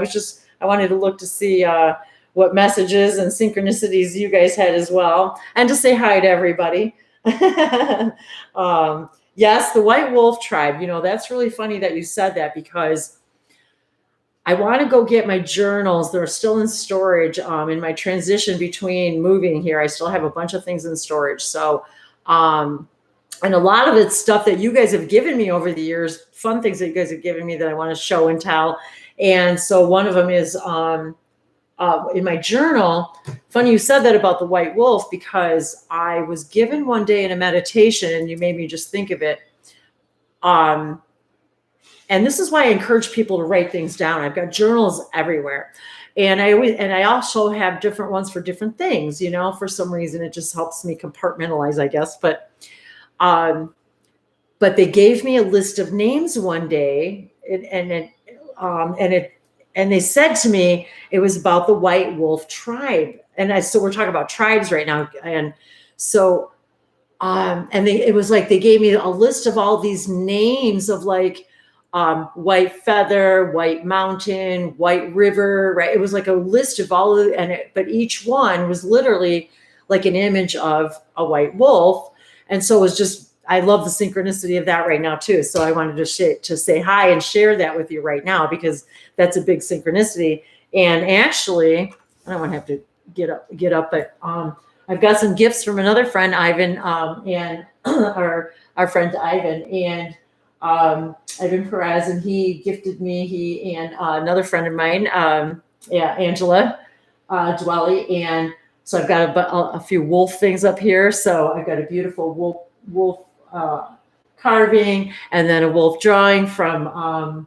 wanted to look to see what messages and synchronicities you guys had as well, and to say hi to everybody. Yes, the White Wolf tribe. That's really funny that you said that, because I want to go get my journals. They're still in storage in my transition between moving here. I still have a bunch of things in storage. So, and a lot of it's stuff that you guys have given me over the years, fun things that you guys have given me that I want to show and tell. And so one of them is in my journal. Funny you said that about the white wolf, because I was given one day in a meditation, and you made me just think of it. And this is why I encourage people to write things down. I've got journals everywhere, and I also have different ones for different things. For some reason, it just helps me compartmentalize, I guess. But they gave me a list of names one day, and they said to me it was about the White Wolf tribe. And so we're talking about tribes right now. And so, it was like they gave me a list of all these names of like White Feather, White Mountain, White River, right? It was like a list of all of it, but each one was literally like an image of a white wolf. And so it was just, I love the synchronicity of that right now too. So I wanted to say hi and share that with you right now, because that's a big synchronicity. And actually, I don't want to have to get up, but I've got some gifts from another friend, Ivan, and our friend Ivan, and Ivan Perez, and he gifted me, he and another friend of mine, Angela Dwelly. And so I've got a few wolf things up here. So I've got a beautiful wolf carving, and then a wolf drawing from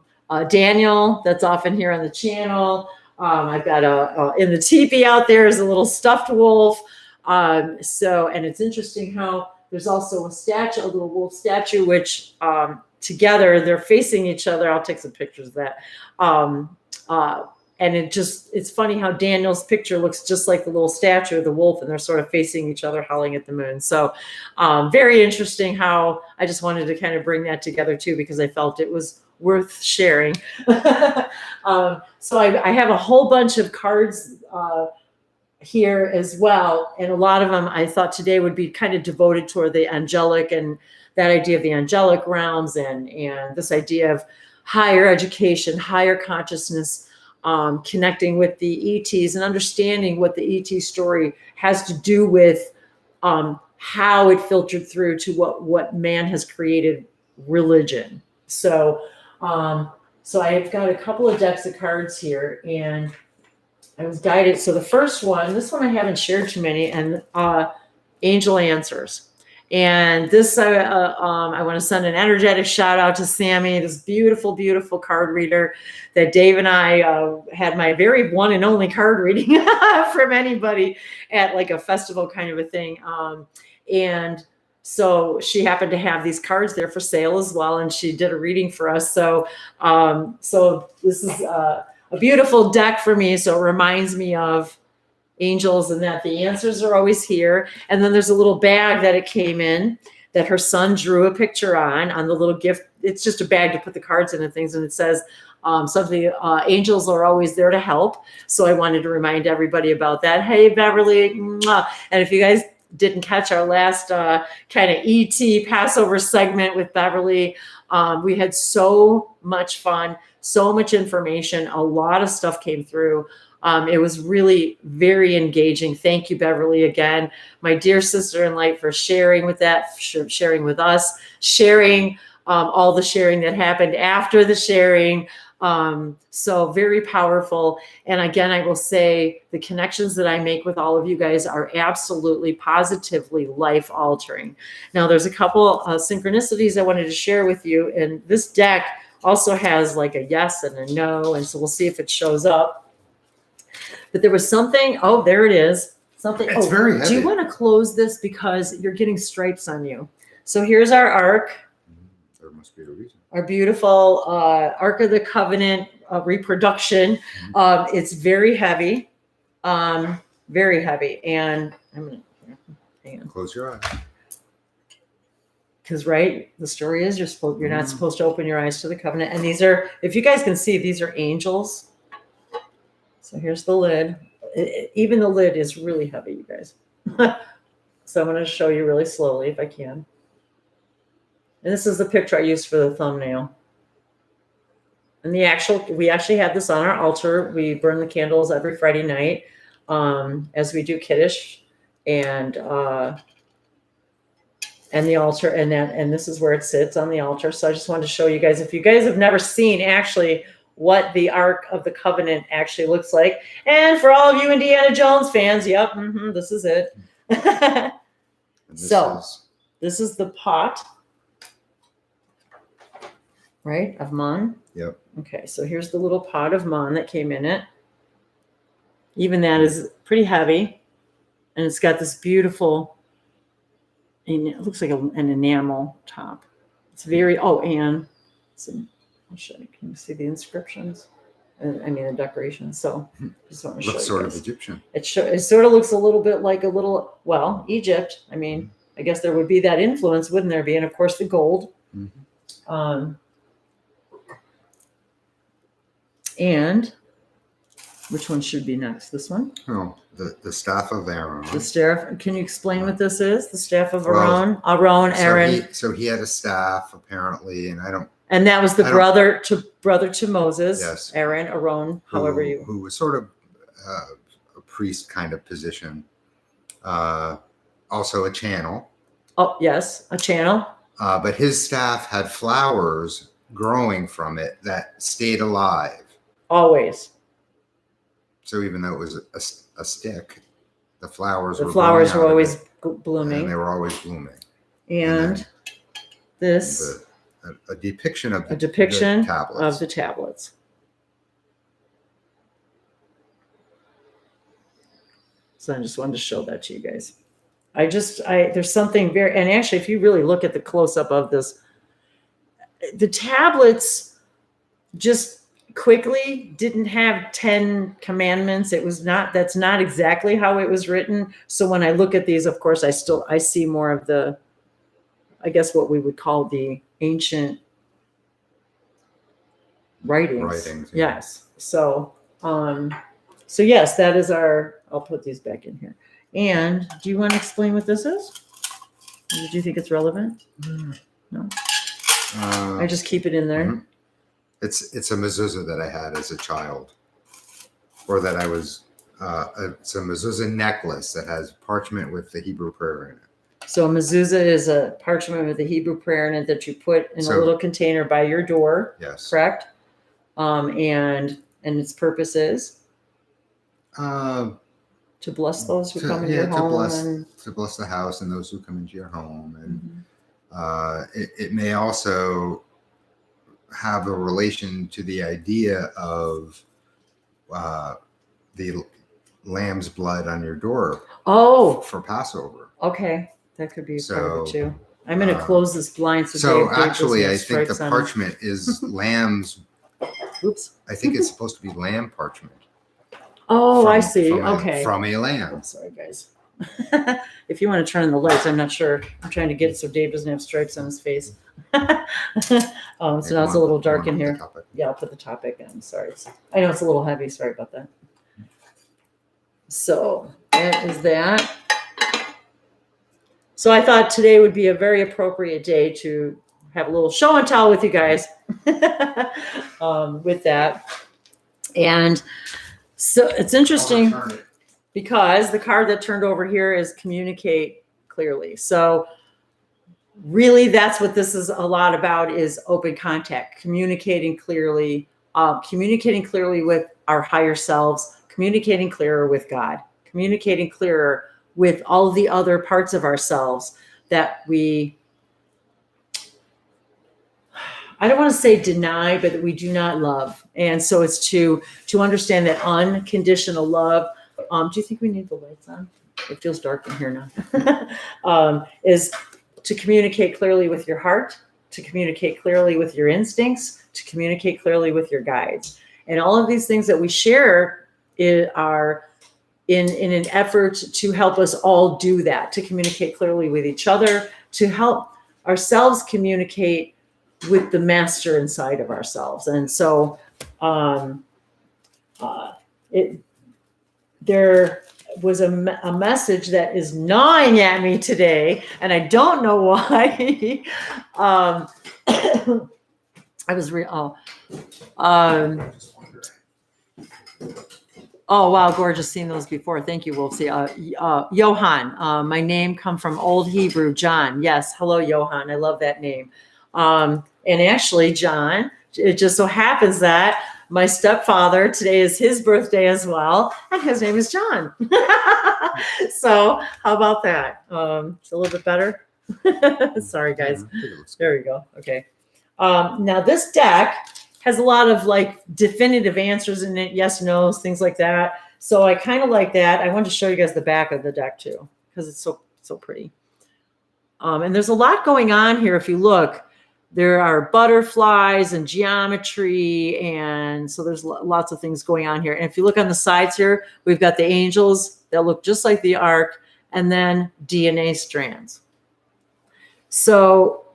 Daniel that's often here on the channel. I've got in the teepee out there is a little stuffed wolf. And it's interesting how there's also a little wolf statue, which together they're facing each other. I'll take some pictures of that. And it's funny how Daniel's picture looks just like the little statue of the wolf, and they're sort of facing each other, howling at the moon. So very interesting how I just wanted to kind of bring that together too, because I felt it was worth sharing. So I have a whole bunch of cards here as well. And a lot of them I thought today would be kind of devoted toward the angelic, and that idea of the angelic realms, and this idea of higher education, higher consciousness. connecting with the ETs and understanding what the ET story has to do with how it filtered through to what man has created religion. So I've got a couple of decks of cards here, and I was guided. So the first one, this one I haven't shared too many, and Angel Answers. And this, I want to send an energetic shout out to Sammy, this beautiful, beautiful card reader that Dave and I had my very one and only card reading from anybody at like a festival kind of a thing. And so she happened to have these cards there for sale as well, and she did a reading for us. So this is a beautiful deck for me. So it reminds me of angels and that the answers are always here. And then there's a little bag that it came in that her son drew a picture on the little gift. It's just a bag to put the cards in and things. And it says something, angels are always there to help. So I wanted to remind everybody about that. Hey, Beverly. Mwah. And if you guys didn't catch our last kind of ET Passover segment with Beverly, we had so much fun, so much information. A lot of stuff came through. It was really very engaging. Thank you, Beverly, again. My dear sister in light, for sharing with that, sharing with us, sharing all the sharing that happened after the sharing. So very powerful. And again, I will say the connections that I make with all of you guys are absolutely positively life altering. Now, there's a couple synchronicities I wanted to share with you. And this deck also has like a yes and a no. And so we'll see if it shows up. But there was something, oh, there it is. Something. It's very heavy. Do you want to close this because you're getting stripes on you? So here's our arc. There must be a reason. Our beautiful Ark of the Covenant reproduction. It's very heavy. Very heavy. And I'm going to hang on. Close your eyes. Because, right, the story is you're not supposed to open your eyes to the covenant. And these are, if you guys can see, these are angels. So here's the lid. Even the lid is really heavy, you guys. So I'm going to show you really slowly if I can. And this is the picture I used for the thumbnail. And we actually have this on our altar. We burn the candles every Friday night as we do Kiddush, and the altar, and this is where it sits on the altar. So I just wanted to show you guys, if you guys have never seen actually what the Ark of the Covenant actually looks like. And for all of you Indiana Jones fans, yep, this is it. This is the pot, right, of Mon. Yep. Okay, so here's the little pot of Mon that came in it. Even that is pretty heavy. And it's got this beautiful, and it looks like an enamel top. It's very, and I'll show you. Can you see the inscriptions? I mean, the decorations. So just want to show you. Looks sort of Egyptian. It sort of looks a little bit like Egypt. I mean, I guess there would be that influence, wouldn't there be? And of course, the gold. And which one should be next? This one? Oh, the staff of Aaron. The staff. Can you explain what this is? The staff of Aaron. Aaron. So he had a staff apparently, and I don't. And that was the brother to Moses. Yes. Aaron, who was sort of a priest kind of position. Also a channel. Oh yes, a channel. But his staff had flowers growing from it that stayed alive. Always. So even though it was a stick, the flowers were always blooming. And they were always blooming. And this a depiction of the tablets. So I just wanted to show that to you guys. There's something very, and actually, if you really look at the close up of this, the tablets just quickly didn't have 10 commandments. That's not exactly how it was written. So when I look at these, of course, I see more of the, I guess what we would call the ancient writings. Yeah. Yes. So yes, that is I'll put these back in here. And do you want to explain what this is? Or did you think it's relevant? No. I just keep it in there. It's a mezuzah that I had as a child. or that I was, it's a mezuzah necklace that has parchment with the Hebrew prayer in it. So a mezuzah is a parchment with the Hebrew prayer in it that you put in a little container by your door. Yes. Correct? And its purpose is to bless those who come into your home. To bless the house and those who come into your home. And it may also have a relation to the idea of the lamb's blood on your door. Oh. For Passover. Okay. That could be part of it too. I'm going to close this blind. So actually, I think the parchment is lamb's. Oops. I think it's supposed to be lamb parchment. Oh, I see. Okay. From a lamb. Oh, sorry, guys. If you want to turn on the lights, I'm not sure. I'm trying to get it so Dave doesn't have stripes on his face. So now it's a little dark in here. Yeah, I'll put the topic in. Sorry. I know it's a little heavy. Sorry about that. So that is that. So I thought today would be a very appropriate day to have a little show and tell with you guys with that. And so it's interesting because the card that turned over here is communicate clearly. So really that's what this is a lot about, is open contact, communicating clearly with our higher selves, communicating clearer with God, communicating clearer with all the other parts of ourselves that we, I don't want to say deny, but that we do not love. And so it's to understand that unconditional love. Do you think we need the lights on? It feels dark in here now. Is to communicate clearly with your heart, to communicate clearly with your instincts, to communicate clearly with your guides. And all of these things that we share are in an effort to help us all do that, to communicate clearly with each other, to help ourselves communicate with the master inside of ourselves. And so there was a message that is gnawing at me today, and I don't know why. I was oh, wow, gorgeous. Seen those before. Thank you, Wolfie. Johann, my name come from Old Hebrew, John. Yes, hello, Johann. I love that name. And actually, John, it just so happens that my stepfather, today is his birthday as well, and his name is John. So how about that? It's a little bit better. Sorry, guys. There we go. Okay. Now this deck has a lot of like definitive answers in it, yes, no's, things like that. So I kind of like that. I wanted to show you guys the back of the deck too, because it's so pretty. And there's a lot going on here. If you look, there are butterflies and geometry, and so there's lots of things going on here. And if you look on the sides here, we've got the angels that look just like the ark, and then DNA strands. So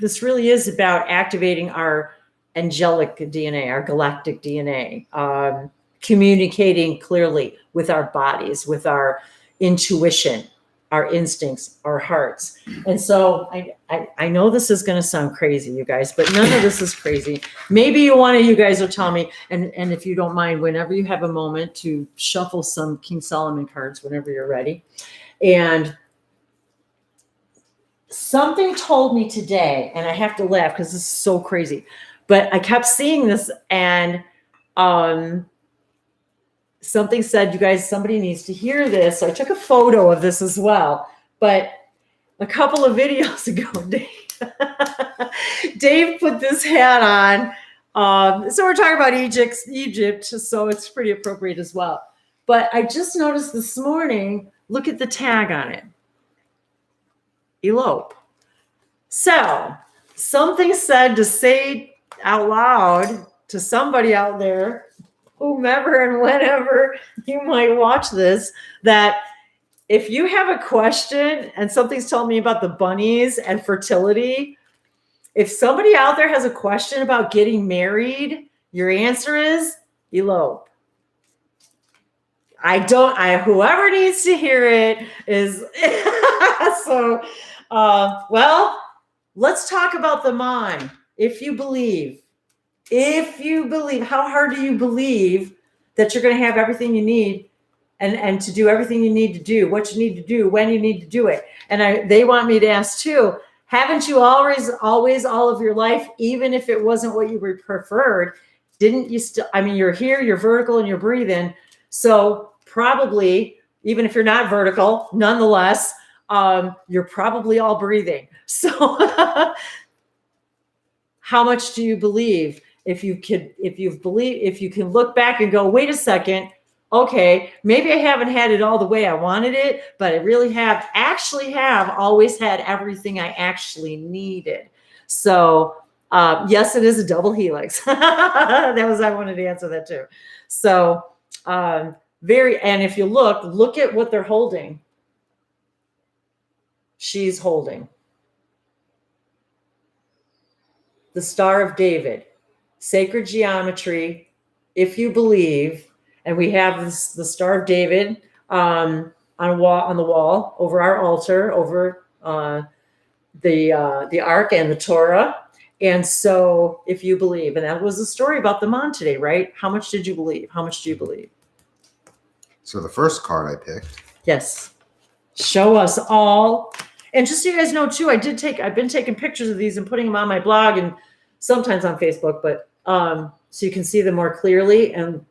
this really is about activating our angelic DNA, our galactic DNA, communicating clearly with our bodies, with our intuition, our instincts, our hearts. And so I know this is going to sound crazy, you guys, but none of this is crazy. Maybe one of you guys will tell me, and if you don't mind, whenever you have a moment, to shuffle some King Solomon cards whenever you're ready. And something told me today, and I have to laugh because this is so crazy, but I kept seeing this, and something said, you guys, somebody needs to hear this. So I took a photo of this as well. But a couple of videos ago, Dave put this hat on. So we're talking about Egypt, so it's pretty appropriate as well. But I just noticed this morning, look at the tag on it. Elope. So something said to say out loud to somebody out there, whomever and whenever you might watch this, that if you have a question, and something's told me about the bunnies and fertility, if somebody out there has a question about getting married, your answer is elope. Whoever needs to hear it is so well, let's talk about the mind. If you believe, how hard do you believe that you're going to have everything you need and to do everything you need to do, what you need to do, when you need to do it. And they want me to ask too, haven't you always all of your life, even if it wasn't what you preferred, didn't you still, I mean, you're here, you're vertical and you're breathing. So probably, even if you're not vertical, nonetheless, you're probably all breathing. So how much do you believe? If you can look back and go, wait a second, okay, maybe I haven't had it all the way I wanted it, but I really have always had everything I actually needed. So yes, it is a double helix. I wanted to answer that too. So and if you look at what they're holding. She's holding the Star of David, sacred geometry, if you believe. And we have the Star of David on the wall over our altar, over the Ark and the Torah. And so if you believe, and that was the story about the Mon today, right? How much did you believe? How much do you believe? So the first card I picked. Yes. Show us all. And just so you guys know too, I've been taking pictures of these and putting them on my blog and sometimes on Facebook, but so you can see them more clearly. And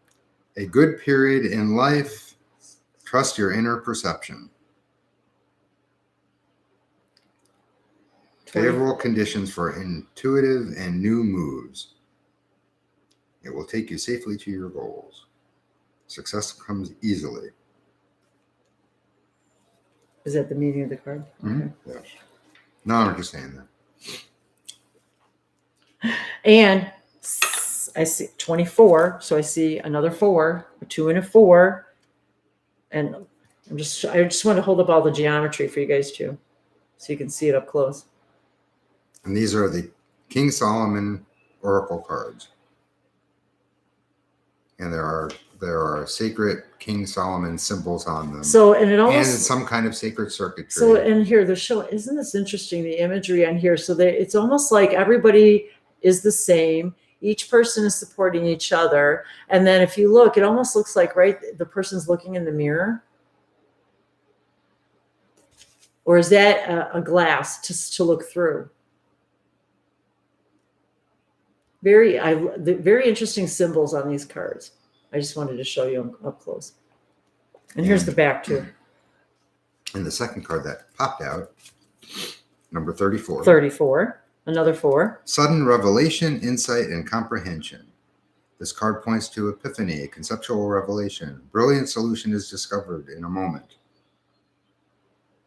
a good period in life. Trust your inner perception. Favorable conditions for intuitive and new moves. It will take you safely to your goals. Success comes easily. Is that the meaning of the card? Mm-hmm. Okay. Yeah. No, I'm just saying that. And I see 24, so I see another 4, a 2 and a 4, and I just want to hold up all the geometry for you guys too, so you can see it up close. And these are the King Solomon Oracle cards, and there are sacred King Solomon symbols on them. So and some kind of sacred circuitry. So and here they're showing. Isn't this interesting? The imagery on here. So it's almost like everybody is the same. Each person is supporting each other. And then if you look, it almost looks like, right, the person's looking in the mirror. Or is that a glass to look through? Very interesting symbols on these cards. I just wanted to show you up close. And here's the back too. And the second card that popped out, number 34. 34. Another 4. Sudden revelation, insight, and comprehension. This card points to epiphany, a conceptual revelation. Brilliant solution is discovered in a moment.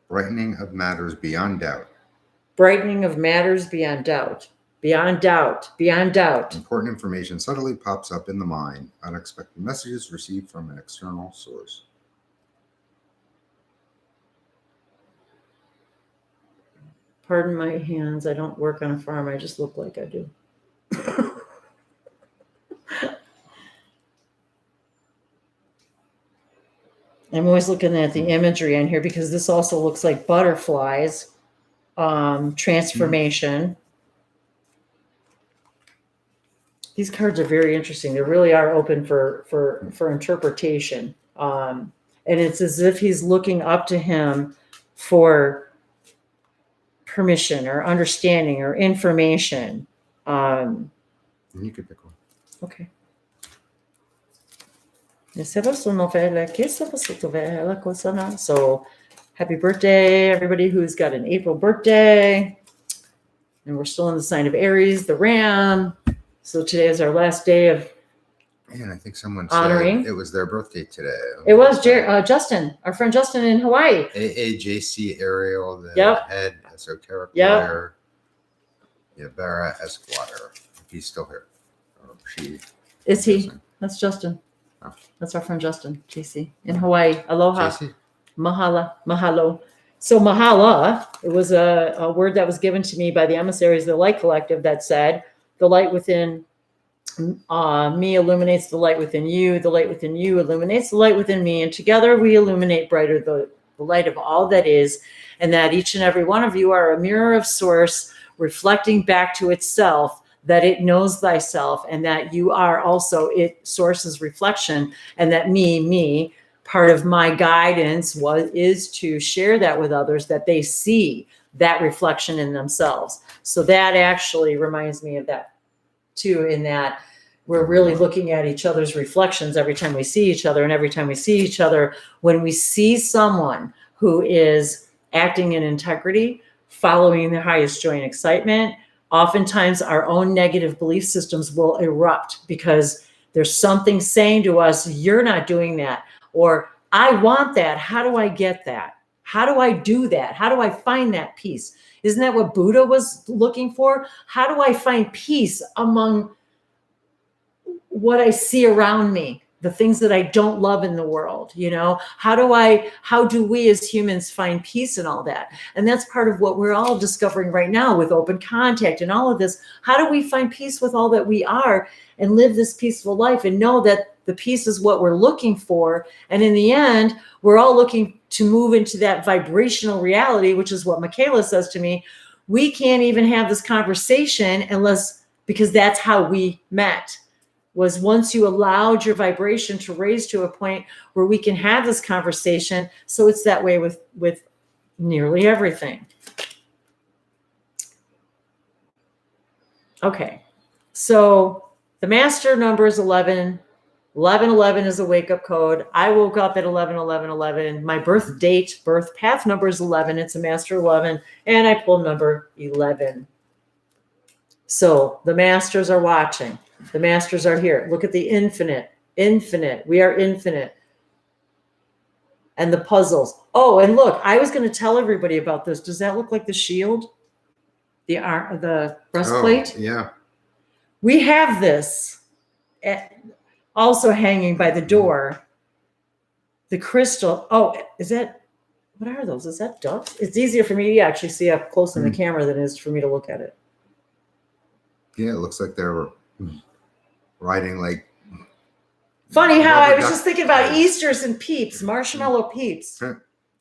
Brightening of matters beyond doubt. Brightening of matters beyond doubt. Beyond doubt. Beyond doubt. Important information suddenly pops up in the mind. Unexpected messages received from an external source. Pardon my hands. I don't work on a farm. I just look like I do. I'm always looking at the imagery on here because this also looks like butterflies. Transformation. These cards are very interesting. They really are open for interpretation. And it's as if he's looking up to him for permission or understanding or information. And you could pick one. Okay. So happy birthday, everybody who's got an April birthday. And we're still in the sign of Aries, the Ram. So today is our last day of And I think someone honoring. said it was their birthday today. It was Justin, our friend Justin in Hawaii. AAJC Ariel, the head esoteric lawyer. Yabara Esquire. He's still here. Or she. Is he? That's Justin. Oh. That's our friend Justin, JC, in Hawaii. Aloha. JC. Mahala. Mahalo. So mahala, it was a word that was given to me by the emissaries of the Light Collective that said, the light within me illuminates the light within you. The light within you illuminates the light within me. And together we illuminate brighter the light of all that is. And that each and every one of you are a mirror of source reflecting back to itself that it knows thyself, and that you are also it sources reflection, and that me, part of my guidance is to share that with others, that they see that reflection in themselves. So that actually reminds me of that too, in that we're really looking at each other's reflections every time we see each other. And every time we see each other, when we see someone who is acting in integrity, following their highest joy and excitement, oftentimes our own negative belief systems will erupt, because there's something saying to us, you're not doing that, or I want that. How do I get that? How do I do that? How do I find that peace? Isn't that what Buddha was looking for? How do I find peace among what I see around me, the things that I don't love in the world? How do we as humans find peace in all that? And that's part of what we're all discovering right now with open contact and all of this. How do we find peace with all that we are and live this peaceful life and know that the peace is what we're looking for? And in the end, we're all looking to move into that vibrational reality, which is what Michaela says to me. We can't even have this conversation because that's how we met, was once you allowed your vibration to raise to a point where we can have this conversation. So it's that way with nearly everything. Okay. So the master number is 11. 1111 is a wake-up code. I woke up at 111111. My birth path number is 11. It's a master 11. And I pulled number 11. So the masters are watching. The masters are here. Look at the infinite. Infinite. We are infinite. And the puzzles. Oh, and look, I was going to tell everybody about this. Does that look like the shield? The breastplate? Oh, yeah. We have this also hanging by the door. The crystal. Oh, what are those? Is that ducks? It's easier for me to actually see up close in the camera than it is for me to look at it. Yeah, it looks like they're riding like. Funny how I was just thinking about Easters and peeps, marshmallow peeps.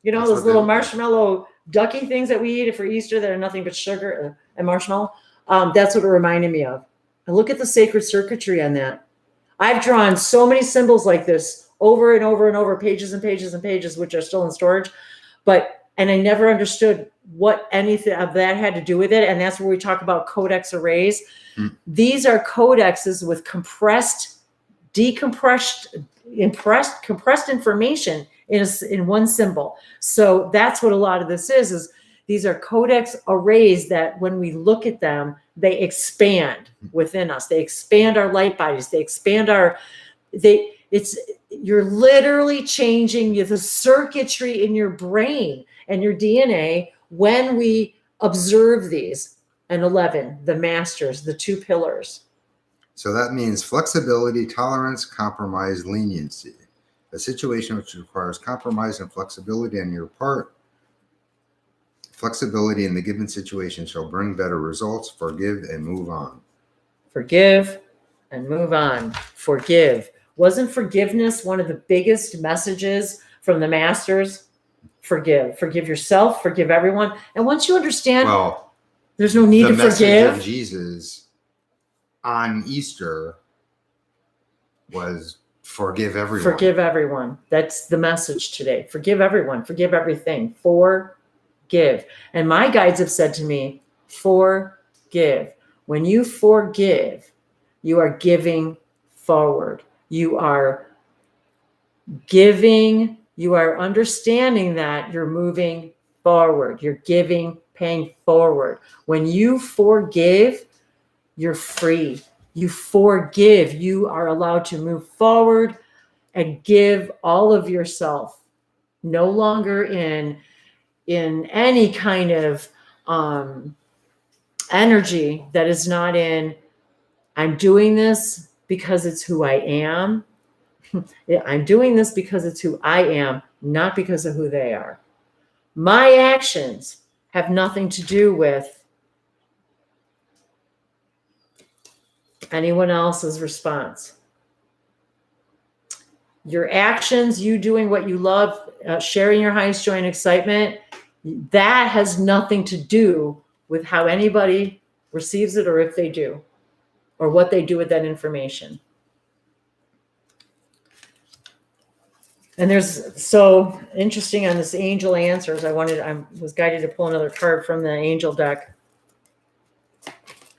Those little marshmallow ducky things that we eat for Easter that are nothing but sugar and marshmallow. That's what it reminded me of. And look at the sacred circuitry on that. I've drawn so many symbols like this over and over and over, pages and pages and pages, which are still in storage. And I never understood what anything of that had to do with it. And that's where we talk about codex arrays. These are codexes with compressed information in one symbol. So that's what a lot of this is these are codex arrays that when we look at them, they expand within us. They expand our light bodies. They expand you're literally changing the circuitry in your brain and your DNA when we observe these. And 11, the masters, the two pillars. So that means flexibility, tolerance, compromise, leniency. A situation which requires compromise and flexibility on your part. Flexibility in the given situation shall bring better results. Forgive and move on. Forgive and move on. Forgive. Wasn't forgiveness one of the biggest messages from the masters? Forgive. Forgive yourself. Forgive everyone. And once you understand, there's no need to forgive. The message of Jesus on Easter was forgive everyone. Forgive everyone. That's the message today. Forgive everyone. Forgive everything. Forgive. And my guides have said to me, forgive. When you forgive, you are giving forward. You are giving, you are understanding that you're moving forward. You're giving, paying forward. When you forgive, you're free. You forgive. You are allowed to move forward and give all of yourself. No longer in any kind of energy that is not in, I'm doing this because it's who I am. I'm doing this because it's who I am, not because of who they are. My actions have nothing to do with anyone else's response. Your actions, you doing what you love, sharing your highest joy and excitement, that has nothing to do with how anybody receives it or if they do. or what they do with that information. And there's so interesting on this angel answers. I was guided to pull another card from the angel deck.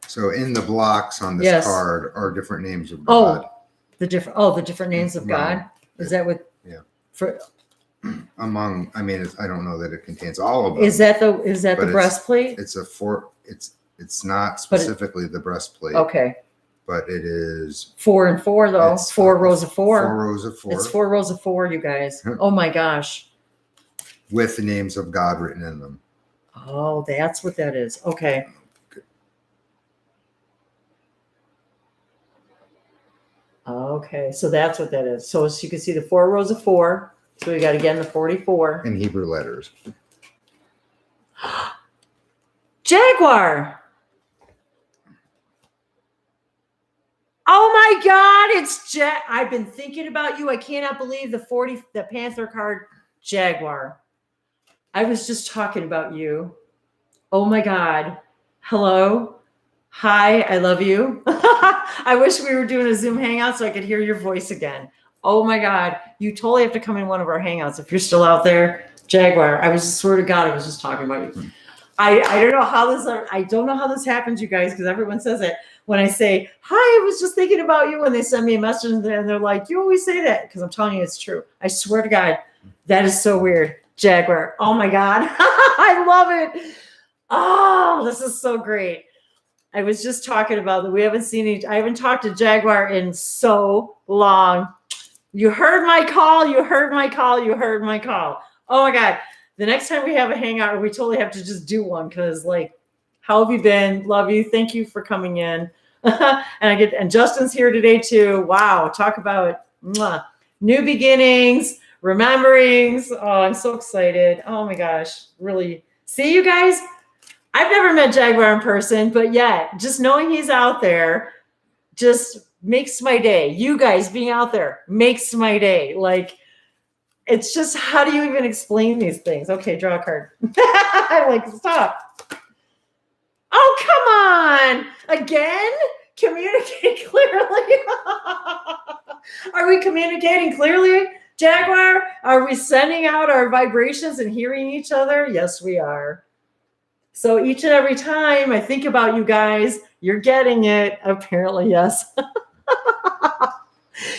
So in the blocks on this Yes. card are different names of God. The different names of God. Is that what? Yeah. For among, I mean, I don't know that it contains all of them. is that the breastplate? It's not specifically the breastplate. Okay. But it is 4 and 4 though. It's 4 rows of 4. 4 rows of 4. It's 4 rows of 4, you guys. Oh my gosh. With the names of God written in them. Oh, that's what that is. Okay. Okay, so that's what that is. So as you can see, the 4 rows of 4. So we got again the 44. In Hebrew letters. Jaguar. Oh my God, it's I've been thinking about you. I cannot believe the Panther card, Jaguar. I was just talking about you. Oh my God. Hello. Hi, I love you. I wish we were doing a Zoom hangout so I could hear your voice again. Oh my God. You totally have to come in one of our hangouts if you're still out there. Jaguar. I swear to God, I was just talking about you. I don't know how this happens, you guys, because everyone says it. When I say, hi, I was just thinking about you, when they send me a message and they're like, you always say that, because I'm telling you it's true. I swear to God, that is so weird. Jaguar. Oh my God. I love it. Oh, this is so great. I was just talking about that. I haven't talked to Jaguar in so long. You heard my call. You heard my call. You heard my call. Oh my God. The next time we have a hangout, we totally have to just do one, because how have you been? Love you. Thank you for coming in. and Justin's here today too. Wow. Talk about new beginnings, rememberings. Oh, I'm so excited. Oh my gosh. Really. See, you guys, I've never met Jaguar in person, but yet just knowing he's out there just makes my day. You guys being out there makes my day. It's just, how do you even explain these things? Okay, draw a card. I'm stop. Oh, come on. Again? Communicate clearly. Are we communicating clearly, Jaguar? Are we sending out our vibrations and hearing each other? Yes, we are. So each and every time I think about you guys, you're getting it. Apparently, yes.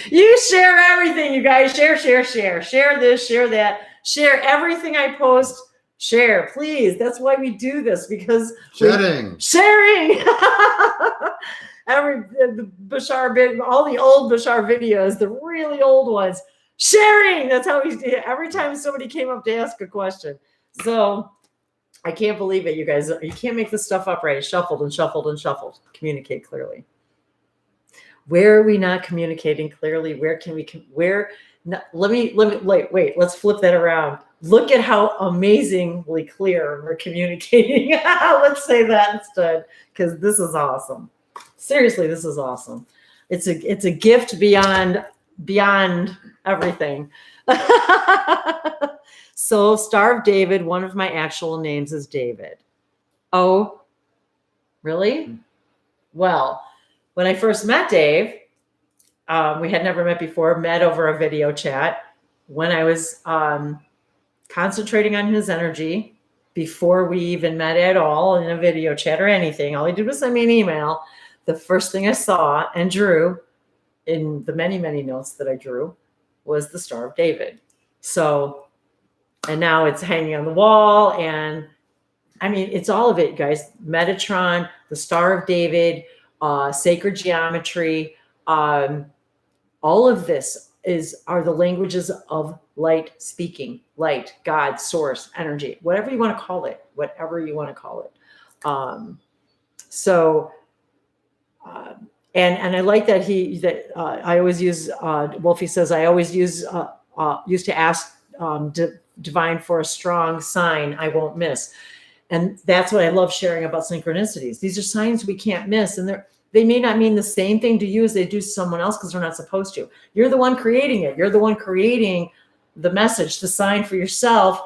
You share everything, you guys. Share. Share this, share that. Share everything I post. Share, please. That's why we do this, because sharing. The Bashar bit, all the old Bashar videos, the really old ones. Sharing. That's how we did it. Every time somebody came up to ask a question. So I can't believe it, you guys. You can't make this stuff up, right? It's shuffled and shuffled and shuffled. Communicate clearly. Where are we not communicating clearly? Where can we? Wait. Let's flip that around. Look at how amazingly clear we're communicating. Let's say that instead, because this is awesome. Seriously, this is awesome. It's a gift beyond everything. So, Star of David, one of my actual names is David. Oh, really? Well, when I first met Dave, we had never met before, met over a video chat. When I was concentrating on his energy, before we even met at all in a video chat or anything, all he did was send me an email. The first thing I saw and drew in the many, many notes that I drew was the Star of David. So, and now it's hanging on the wall. And I mean, it's all of it, guys. Metatron, the Star of David, sacred geometry, all of this are the languages of light speaking, light, God, source, energy, whatever you want to call it, And I like that I always use, Wolfie says, I always used to ask divine for a strong sign I won't miss. And that's what I love sharing about synchronicities. These are signs we can't miss. And they may not mean the same thing to you as they do to someone else, because they're not supposed to. You're the one creating it. You're the one creating the message, the sign for yourself.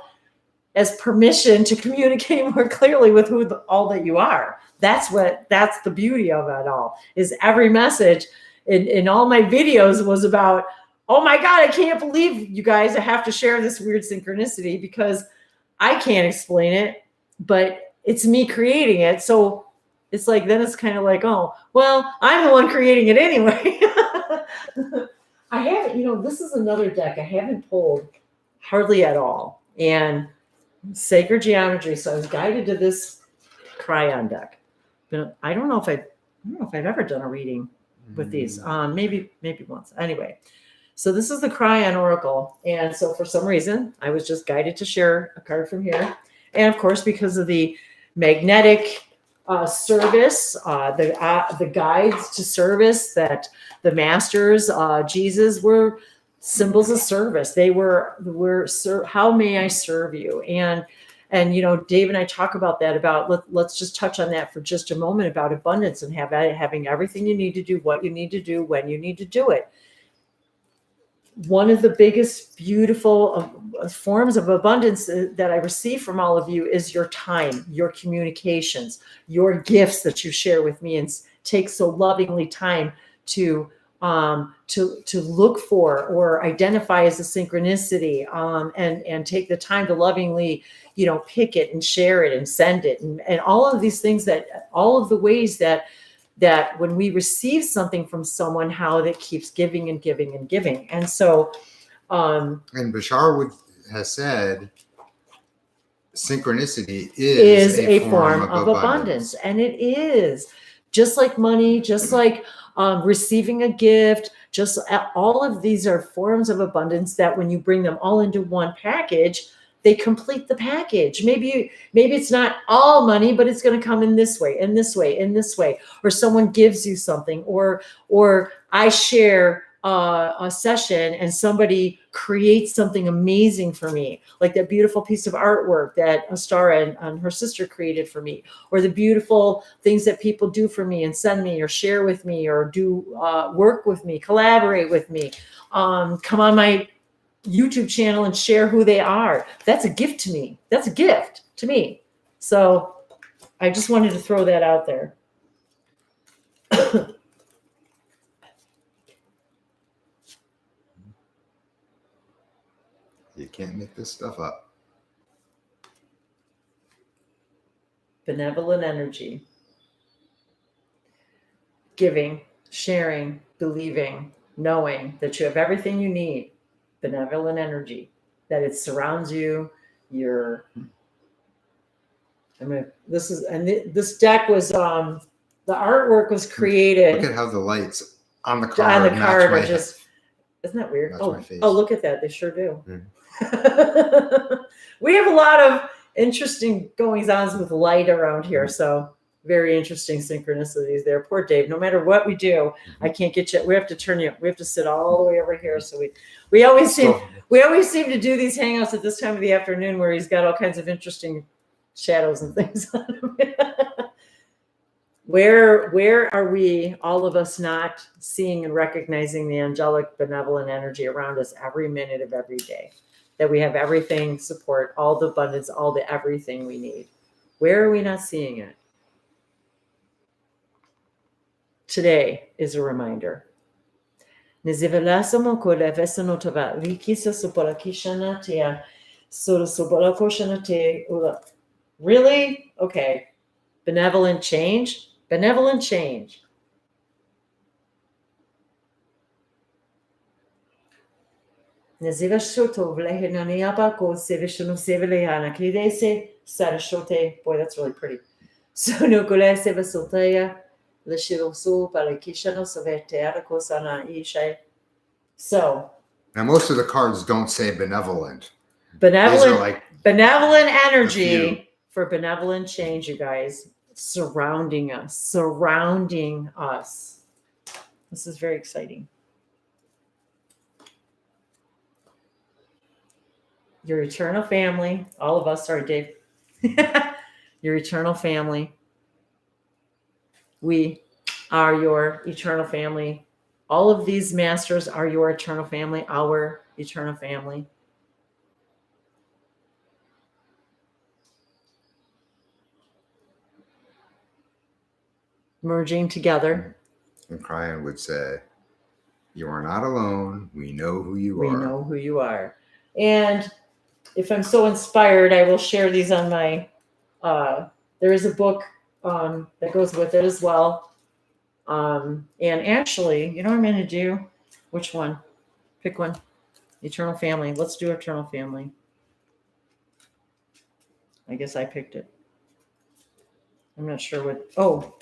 as permission to communicate more clearly with all that you are. That's the beauty of it all, is every message in all my videos was about, oh my God, I can't believe you guys, I have to share this weird synchronicity because I can't explain it, but it's me creating it. So it's like, then it's kind of like, oh, well, I'm the one creating it anyway. I haven't, this is another deck I haven't pulled hardly at all. And sacred geometry. So I was guided to this Cryon deck. But I don't know if I've ever done a reading with these. Maybe once. Anyway. So this is the Cryon Oracle. And so for some reason, I was just guided to share a card from here. And of course, because of the magnetic service, the guides to service that the masters, Jesus, were symbols of service. They were how may I serve you? And Dave and I talk about that, let's just touch on that for just a moment, about abundance and having everything you need to do, what you need to do, when you need to do it. One of the biggest beautiful forms of abundance that I receive from all of you is your time, your communications, your gifts that you share with me and take so lovingly time to look for or identify as a synchronicity, and take the time to lovingly, pick it and share it and send it, and all of these things, all of the ways that when we receive something from someone, how that keeps giving and giving and giving. And so, and Bashar has said, synchronicity is a form of abundance. And it is just like money, just like receiving a gift, just all of these are forms of abundance that when you bring them all into one package, they complete the package. Maybe it's not all money, but it's going to come in this way, in this way, in this way. Or someone gives you something, or I share a session and somebody creates something amazing for me, like that beautiful piece of artwork that Astara and her sister created for me, or the beautiful things that people do for me and send me or share with me or do work with me, collaborate with me, come on my YouTube channel and share who they are. That's a gift to me. That's a gift to me. So I just wanted to throw that out there. You can't make this stuff up. Benevolent energy. Giving, sharing, believing, knowing that you have everything you need. Benevolent energy, that it surrounds you. This deck was the artwork was created. Look at how the lights on the card are just, isn't that weird? My face. Oh, look at that. They sure do. Mm. We have a lot of interesting goings-ons with light around here. So very interesting synchronicities there. Poor Dave. No matter what we do, I can't get you. We have to turn you. We have to sit all the way over here. So we always seem to do these hangouts at this time of the afternoon where he's got all kinds of interesting shadows and things on him. Where are we, all of us, not seeing and recognizing the angelic benevolent energy around us every minute of every day? That we have everything, support, all the abundance, all the everything we need. Where are we not seeing it? Today is a reminder. Really? Okay. Benevolent change? Benevolent change. Boy, that's really pretty. So now most of the cards don't say benevolent. Benevolent energy for benevolent change, you guys, surrounding us. This is very exciting. Your eternal family, all of us, sorry, Dave. Your eternal family. We are your eternal family. All of these masters are your eternal family, our eternal family. merging together. And Cryan would say, "You are not alone. We know who you We are." know who you are. And if I'm so inspired, I will share these on my, there is a book that goes with it as well. And actually, you know what I'm going to do? Which one? Pick one. Eternal Family. Let's do Eternal Family. I guess I picked it. I'm not sure what. Oh,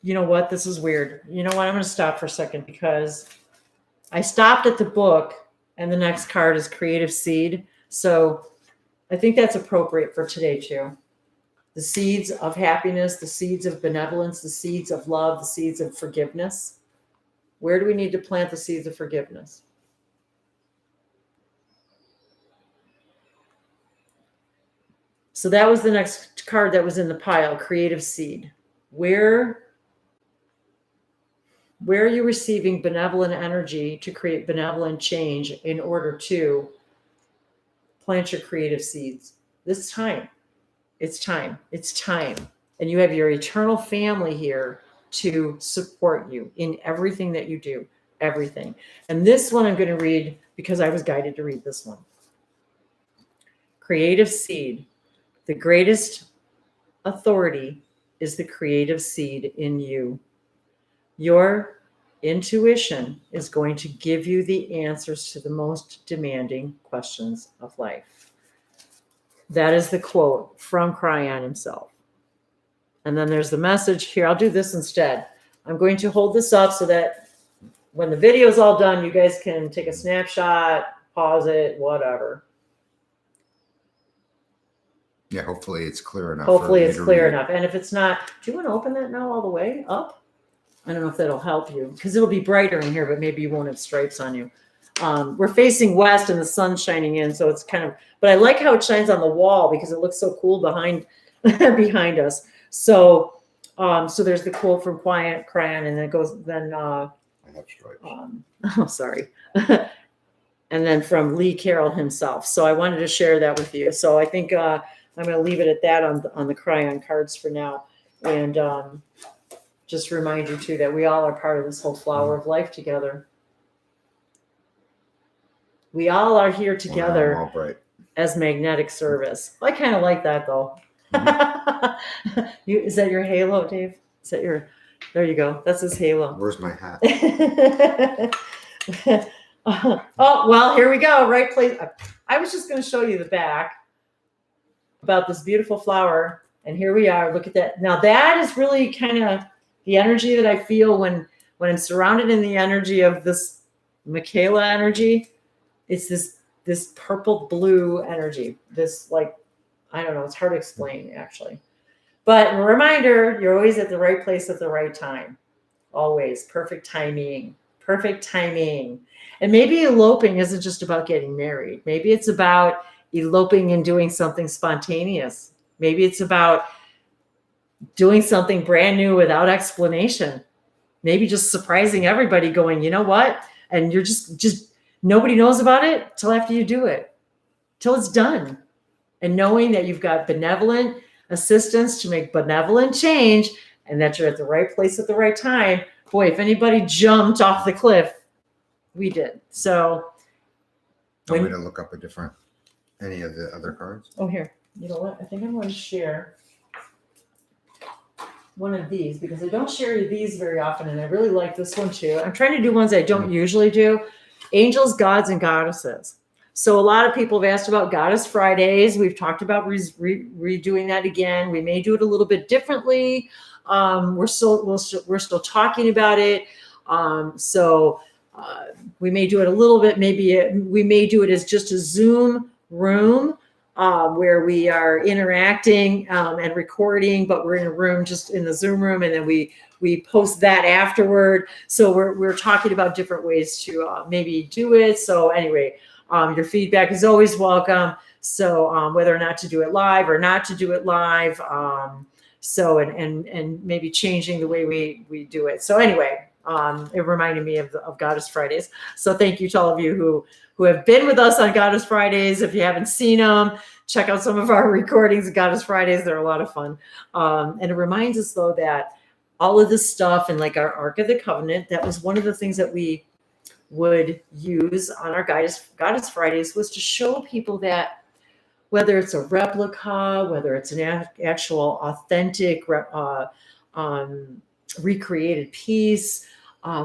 you know what? This is weird. You know what? I'm going to stop for a second because I stopped at the book and the next card is Creative Seed. So I think that's appropriate for today too. The seeds of happiness, the seeds of benevolence, the seeds of love, the seeds of forgiveness. Where do we need to plant the seeds of forgiveness? So that was the next card that was in the pile, Creative Seed. Where are you receiving benevolent energy to create benevolent change in order to plant your creative seeds? This time. It's time. It's time. And you have your eternal family here to support you in everything that you do, everything. And this one I'm going to read because I was guided to read this one. Creative seed. The greatest authority is the creative seed in you. Your intuition is going to give you the answers to the most demanding questions of life. That is the quote from Cryan himself. And then there's the message here. I'll do this instead. I'm going to hold this up so that when the video is all done, you guys can take a snapshot, pause it, whatever. Yeah, hopefully it's clear enough. Hopefully it's clear enough. And if it's not, do you want to open that now all the way up? I don't know if that'll help you because it'll be brighter in here, but maybe you won't have stripes on you. We're facing west and the sun's shining in, so it's kind of, but I like how it shines on the wall because it looks so cool behind behind us. So so there's the quote from Cryan, and then it goes, then I have stripes. oh, sorry. And then from Lee Carroll himself. So I wanted to share that with you. So I think I'm going to leave it at that on the Cryan cards for now. And just remind you too that we all are part of this whole flower of life together. We all are here together as magnetic service. I kind of like that though. Mm-hmm. Is that your halo, Dave? Is that your? There you go. That's his halo. Where's my hat? Oh, well, here we go. Right place. I was just going to show you the back about this beautiful flower. And here we are. Look at that. Now that is really kind of the energy that I feel when I'm surrounded in the energy of this Michaela energy. It's this purple blue energy. This, like, I don't know. It's hard to explain actually. But a reminder, you're always at the right place at the right time. Always. Perfect timing. Perfect timing. And maybe eloping isn't just about getting married. Maybe it's about eloping and doing something spontaneous. Maybe it's about doing something brand new without explanation. Maybe just surprising everybody going, you know what? And you're just nobody knows about it till after you do it, till it's done. And knowing that you've got benevolent assistance to make benevolent change and that you're at the right place at the right time. Boy, if anybody jumped off the cliff, we did. So Want me to look up any of the other cards? Oh, here. You know what? I think I'm going to share one of these because I don't share these very often, and I really like this one too. I'm trying to do ones I don't usually do. Angels, gods, and goddesses. So a lot of people have asked about Goddess Fridays. We've talked about redoing that again. We may do it a little bit differently. We're still talking about it. So we may do it a little bit. We may do it as just a Zoom room where we are interacting and recording, but we're in a room, just in the Zoom room, and then we post that afterward. So we're talking about different ways to maybe do it. So anyway, your feedback is always welcome. So whether or not to do it live or not to do it live. So and maybe changing the way we do it. So anyway, it reminded me of Goddess Fridays. So thank you to all of you who have been with us on Goddess Fridays. If you haven't seen them, check out some of our recordings of Goddess Fridays. They're a lot of fun. And it reminds us though that all of this stuff and like our Ark of the Covenant. That was one of the things that we would use on our Goddess Fridays, was to show people that whether it's a replica, whether it's an actual authentic recreated piece,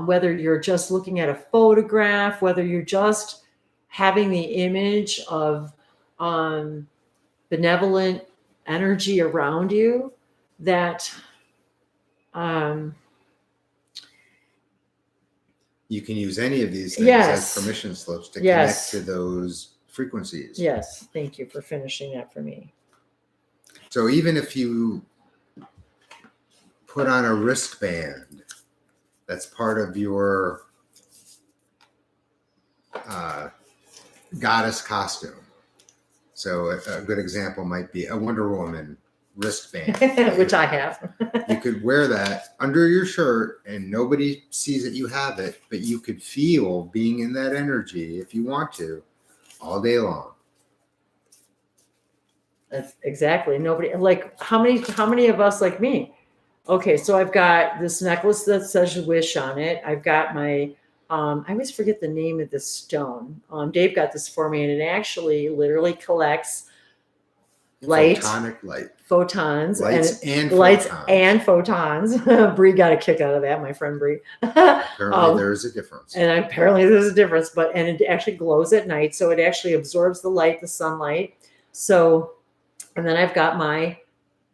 whether you're just looking at a photograph, whether you're just having the image of benevolent energy around you, that you can use any of these things yes. as permission slips to Yes. connect to those frequencies. Yes, thank you for finishing that for me. So even if you put on a wristband that's part of your goddess costume. So a good example might be a Wonder Woman wristband. Which I have. You could wear that under your shirt and nobody sees that you have it, but you could feel being in that energy if you want to all day long. That's exactly. Nobody, like, how many of us like me? Okay, so I've got this necklace that says wish on it. I've got my I always forget the name of this stone. Dave got this for me, and it actually literally collects Photonic light. Photons. Lights and photons. Bree got a kick out of that, my friend Bree. Apparently there's a difference. And apparently there's a difference, and it actually glows at night, so it actually absorbs the light, the sunlight. So, and then I've got my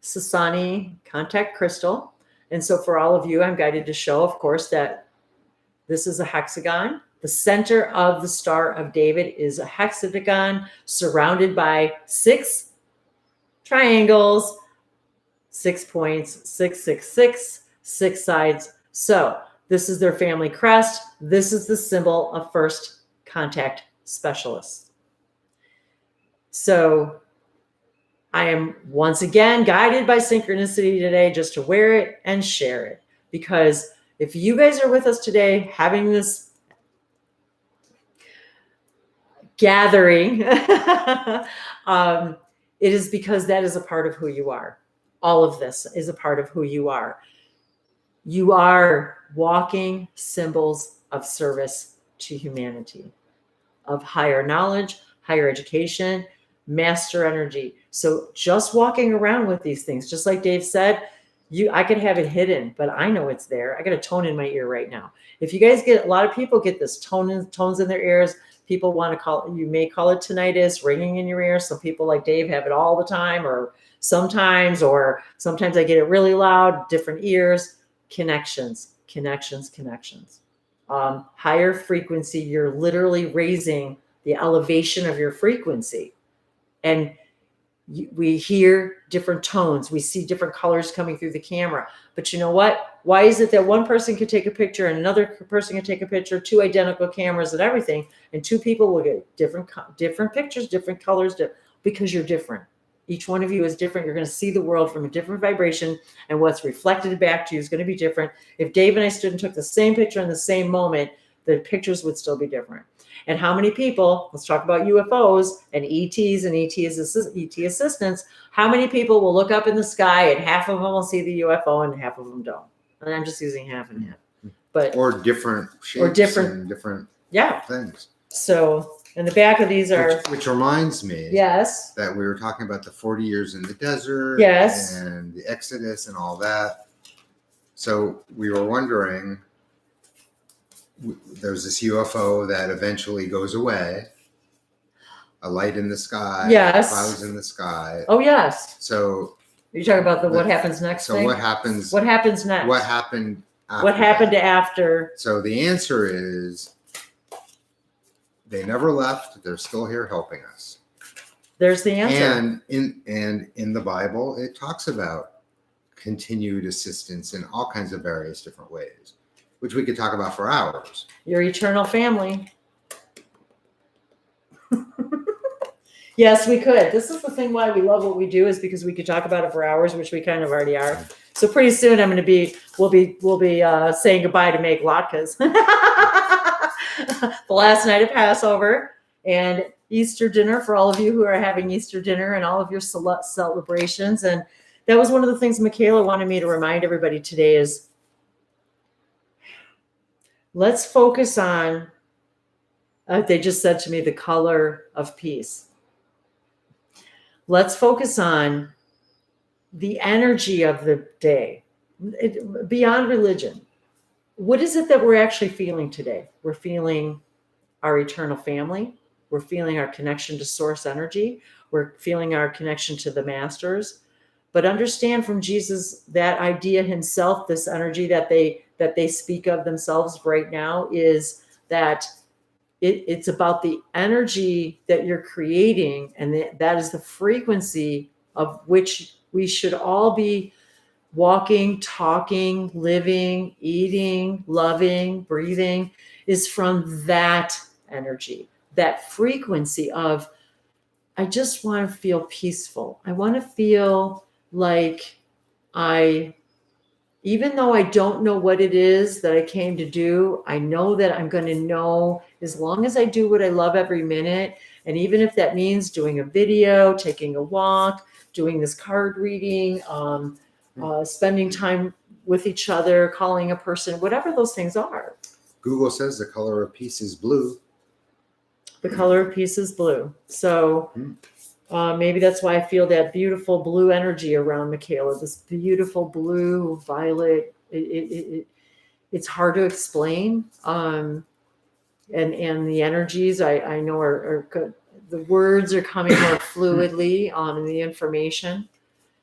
Sasani contact crystal. And so for all of you, I'm guided to show, of course, that this is a hexagon. The center of the Star of David is a hexagon surrounded by 6 triangles, 6 points, 666, 6 sides. So this is their family crest. This is the symbol of first contact specialists. So I am once again guided by synchronicity today just to wear it and share it. Because if you guys are with us today having this gathering, it is because that is a part of who you are. All of this is a part of who you are. You are walking symbols of service to humanity, of higher knowledge, higher education, master energy. So just walking around with these things, just like Dave said, I could have it hidden, but I know it's there. I got a tone in my ear right now. If you guys get, a lot of people get this tones in their ears. People want to call, you may call it tinnitus, ringing in your ear. Some people like Dave have it all the time, or sometimes I get it really loud, different ears. Connections. Higher frequency, you're literally raising the elevation of your frequency. And we hear different tones. We see different colors coming through the camera. But you know what? Why is it that one person can take a picture and another person can take a picture, 2 identical cameras and everything, and 2 people will get different pictures, different colors, because you're different. Each one of you is different. You're going to see the world from a different vibration, and what's reflected back to you is going to be different. If Dave and I stood and took the same picture in the same moment, the pictures would still be different. And how many people, let's talk about UFOs and ETs and ET assistants, how many people will look up in the sky and half of them will see the UFO and half of them don't? And I'm just using half and half. But or different shapes and different things. So in the back of these are... Which reminds me yes, that we were talking about the 40 years in the desert yes, and the Exodus and all that. So we were wondering... There's this UFO that eventually goes away. A light in the sky. Yes. Clouds in the sky. Oh, yes. So you're talking about what happens next. So what happens? What happens next? What happened? What happened after? So the answer is they never left. They're still here helping us. There's the answer. And in the Bible, it talks about continued assistance in all kinds of various different ways, which we could talk about for hours. Your eternal family. Yes, we could. This is the thing why we love what we do, is because we could talk about it for hours, which we kind of already are. So pretty soon we'll be saying goodbye to make latkes. The last night of Passover and Easter dinner for all of you who are having Easter dinner and all of your celebrations. And that was one of the things Michaela wanted me to remind everybody today is let's focus on, they just said to me, the color of peace. Let's focus on the energy of the day, beyond religion. What is it that we're actually feeling today? We're feeling our eternal family. We're feeling our connection to source energy. We're feeling our connection to the masters. But understand from Jesus, that idea himself, this energy that they speak of themselves right now, is that it's about the energy that you're creating, and that is the frequency of which we should all be walking, talking, living, eating, loving, breathing, is from that energy, that frequency of, I just want to feel peaceful. I want to feel like even though I don't know what it is that I came to do, I know that I'm going to know, as long as I do what I love every minute. And even if that means doing a video, taking a walk, doing this card reading, spending time with each other, calling a person, whatever those things are. Google says the color of peace is blue. The color of peace is blue. So maybe that's why I feel that beautiful blue energy around Michaela, this beautiful blue, violet. It's hard to explain. And the energies I know are good. The words are coming more fluidly on the information.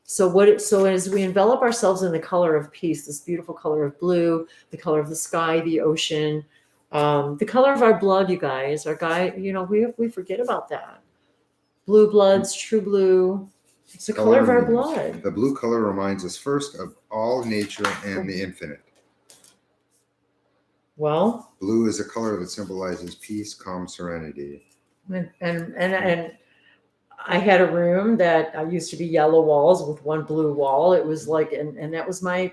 So as we envelop ourselves in the color of peace, this beautiful color of blue, the color of the sky, the ocean, the color of our blood, you guys, we forget about that. Blue bloods, true blue. It's the color of our blood. The blue color reminds us first of all nature and the infinite. Well, blue is a color that symbolizes peace, calm, serenity. And I had a room that I used to be yellow walls with one blue wall. It was like, and that was my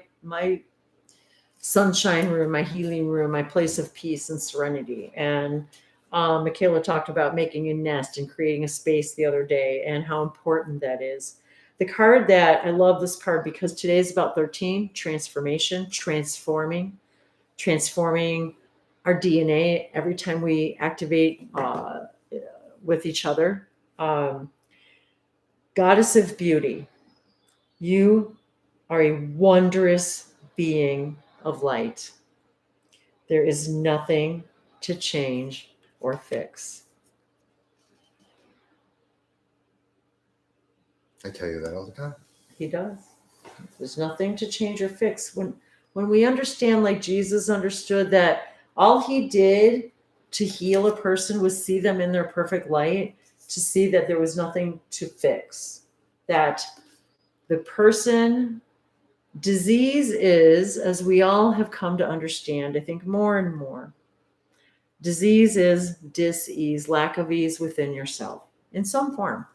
sunshine room, my healing room, my place of peace and serenity. And Michaela talked about making a nest and creating a space the other day, and how important that is. The card that, I love this card because today is about 13, transformation, transforming our DNA every time we activate with each other. Goddess of beauty, you are a wondrous being of light. There is nothing to change or fix. I tell you that all the time. He does. There's nothing to change or fix. When we understand, like Jesus understood, that all he did to heal a person was see them in their perfect light, to see that there was nothing to fix. That the person, disease is, as we all have come to understand, I think more and more, disease is dis-ease, lack of ease within yourself in some form.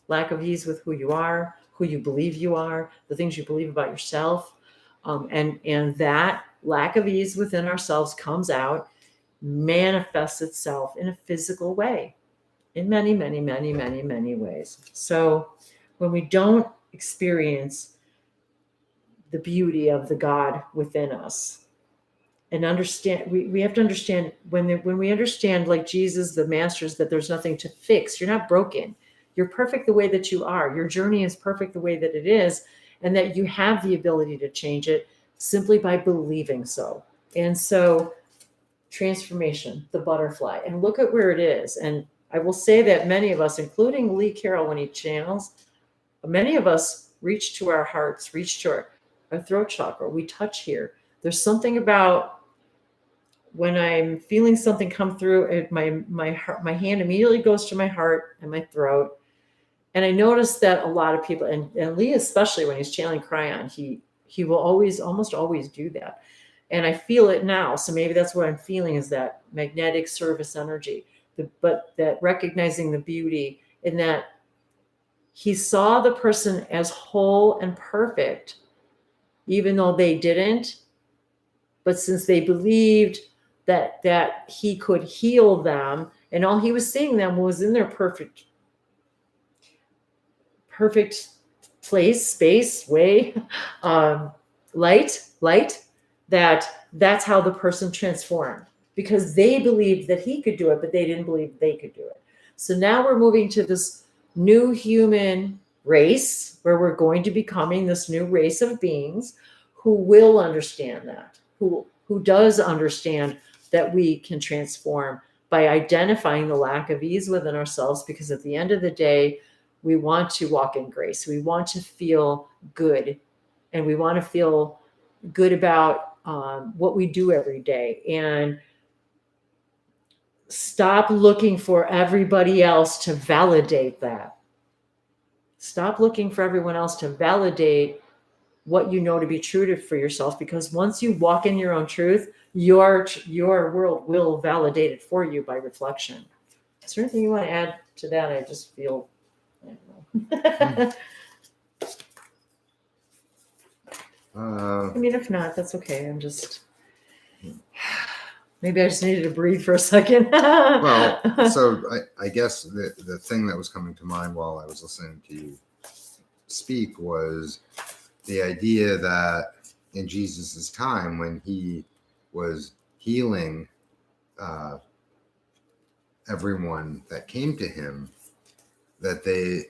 Lack of ease with who you are, who you believe you are, the things you believe about yourself. And that lack of ease within ourselves comes out, manifests itself in a physical way, in many, many, many, many, many ways. So when we don't experience the beauty of the God within us, and understand, we have to understand, when we understand, like Jesus, the masters, that there's nothing to fix. You're not broken. You're perfect the way that you are. Your journey is perfect the way that it is, and that you have the ability to change it simply by believing so. And so, transformation, the butterfly, and look at where it is. And I will say that many of us, including Lee Carroll when he channels, many of us reach to our hearts, reach to our throat chakra. We touch here. There's something about when I'm feeling something come through, my hand immediately goes to my heart and my throat. And I noticed that a lot of people, and Lee especially when he's channeling Cryon, he will almost always do that. And I feel it now. So maybe that's what I'm feeling, is that magnetic service energy, but that recognizing the beauty in that he saw the person as whole and perfect, even though they didn't. But since they believed that he could heal them, and all he was seeing them was in their perfect place, space, way, light, that's how the person transformed, because they believed that he could do it, but they didn't believe they could do it. So now we're moving to this new human race where we're going to be becoming this new race of beings who will understand that, who does understand that we can transform by identifying the lack of ease within ourselves, because at the end of the day, we want to walk in grace. We want to feel good, and we want to feel good about what we do every day, and stop looking for everybody else to validate that. Stop looking for everyone else to validate what you know to be true for yourself, because once you walk in your own truth, your world will validate it for you by reflection. Is there anything you want to add to that? I just feel, I don't know. I mean, if not, that's okay. I'm just, maybe I just needed to breathe for a second. Well, so I guess the thing that was coming to mind while I was listening to you speak was the idea that in Jesus's time, when he was healing everyone that came to him, that they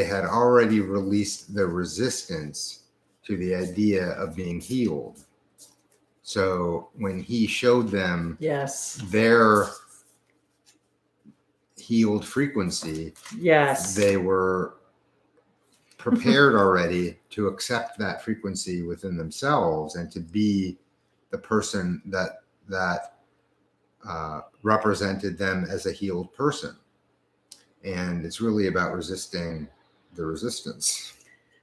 had already released the resistance to the idea of being healed. So when he showed them yes, their healed frequency, yes, they were prepared already to accept that frequency within themselves and to be the person that represented them as a healed person. And it's really about resisting the resistance.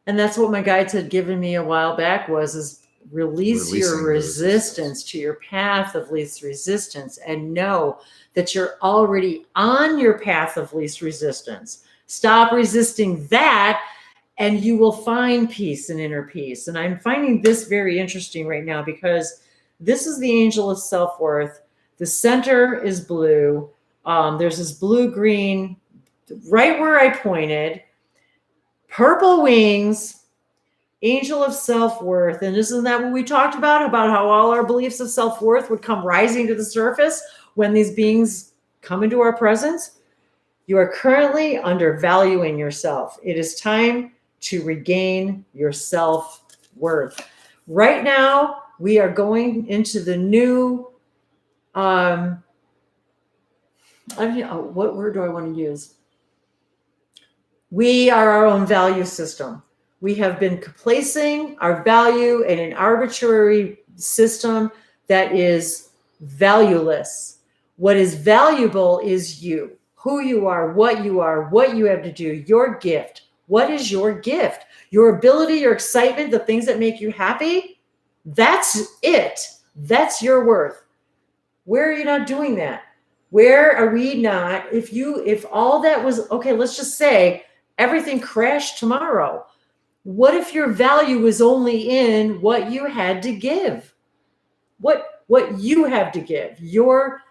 And that's what my guides had given me a while back is release your resistance to your path of least resistance, and know that you're already on your path of least resistance. Stop resisting that, and you will find peace and inner peace. And I'm finding this very interesting right now, because this is the angel of self-worth. The center is blue. There's this blue-green right where I pointed, purple wings, angel of self-worth. And isn't that what we talked about how all our beliefs of self-worth would come rising to the surface when these beings come into our presence? You are currently undervaluing yourself. It is time to regain your self-worth. Right now, we are going into the new, what word do I want to use? We are our own value system. We have been placing our value in an arbitrary system that is valueless. What is valuable is you, who you are, what you have to do, your gift. What is your gift? Your ability, your excitement, the things that make you happy. That's it. That's your worth. Where are you not doing that? Where are we not? If all that was, okay, let's just say everything crashed tomorrow. What if your value was only in what you had to give? What you have to give, your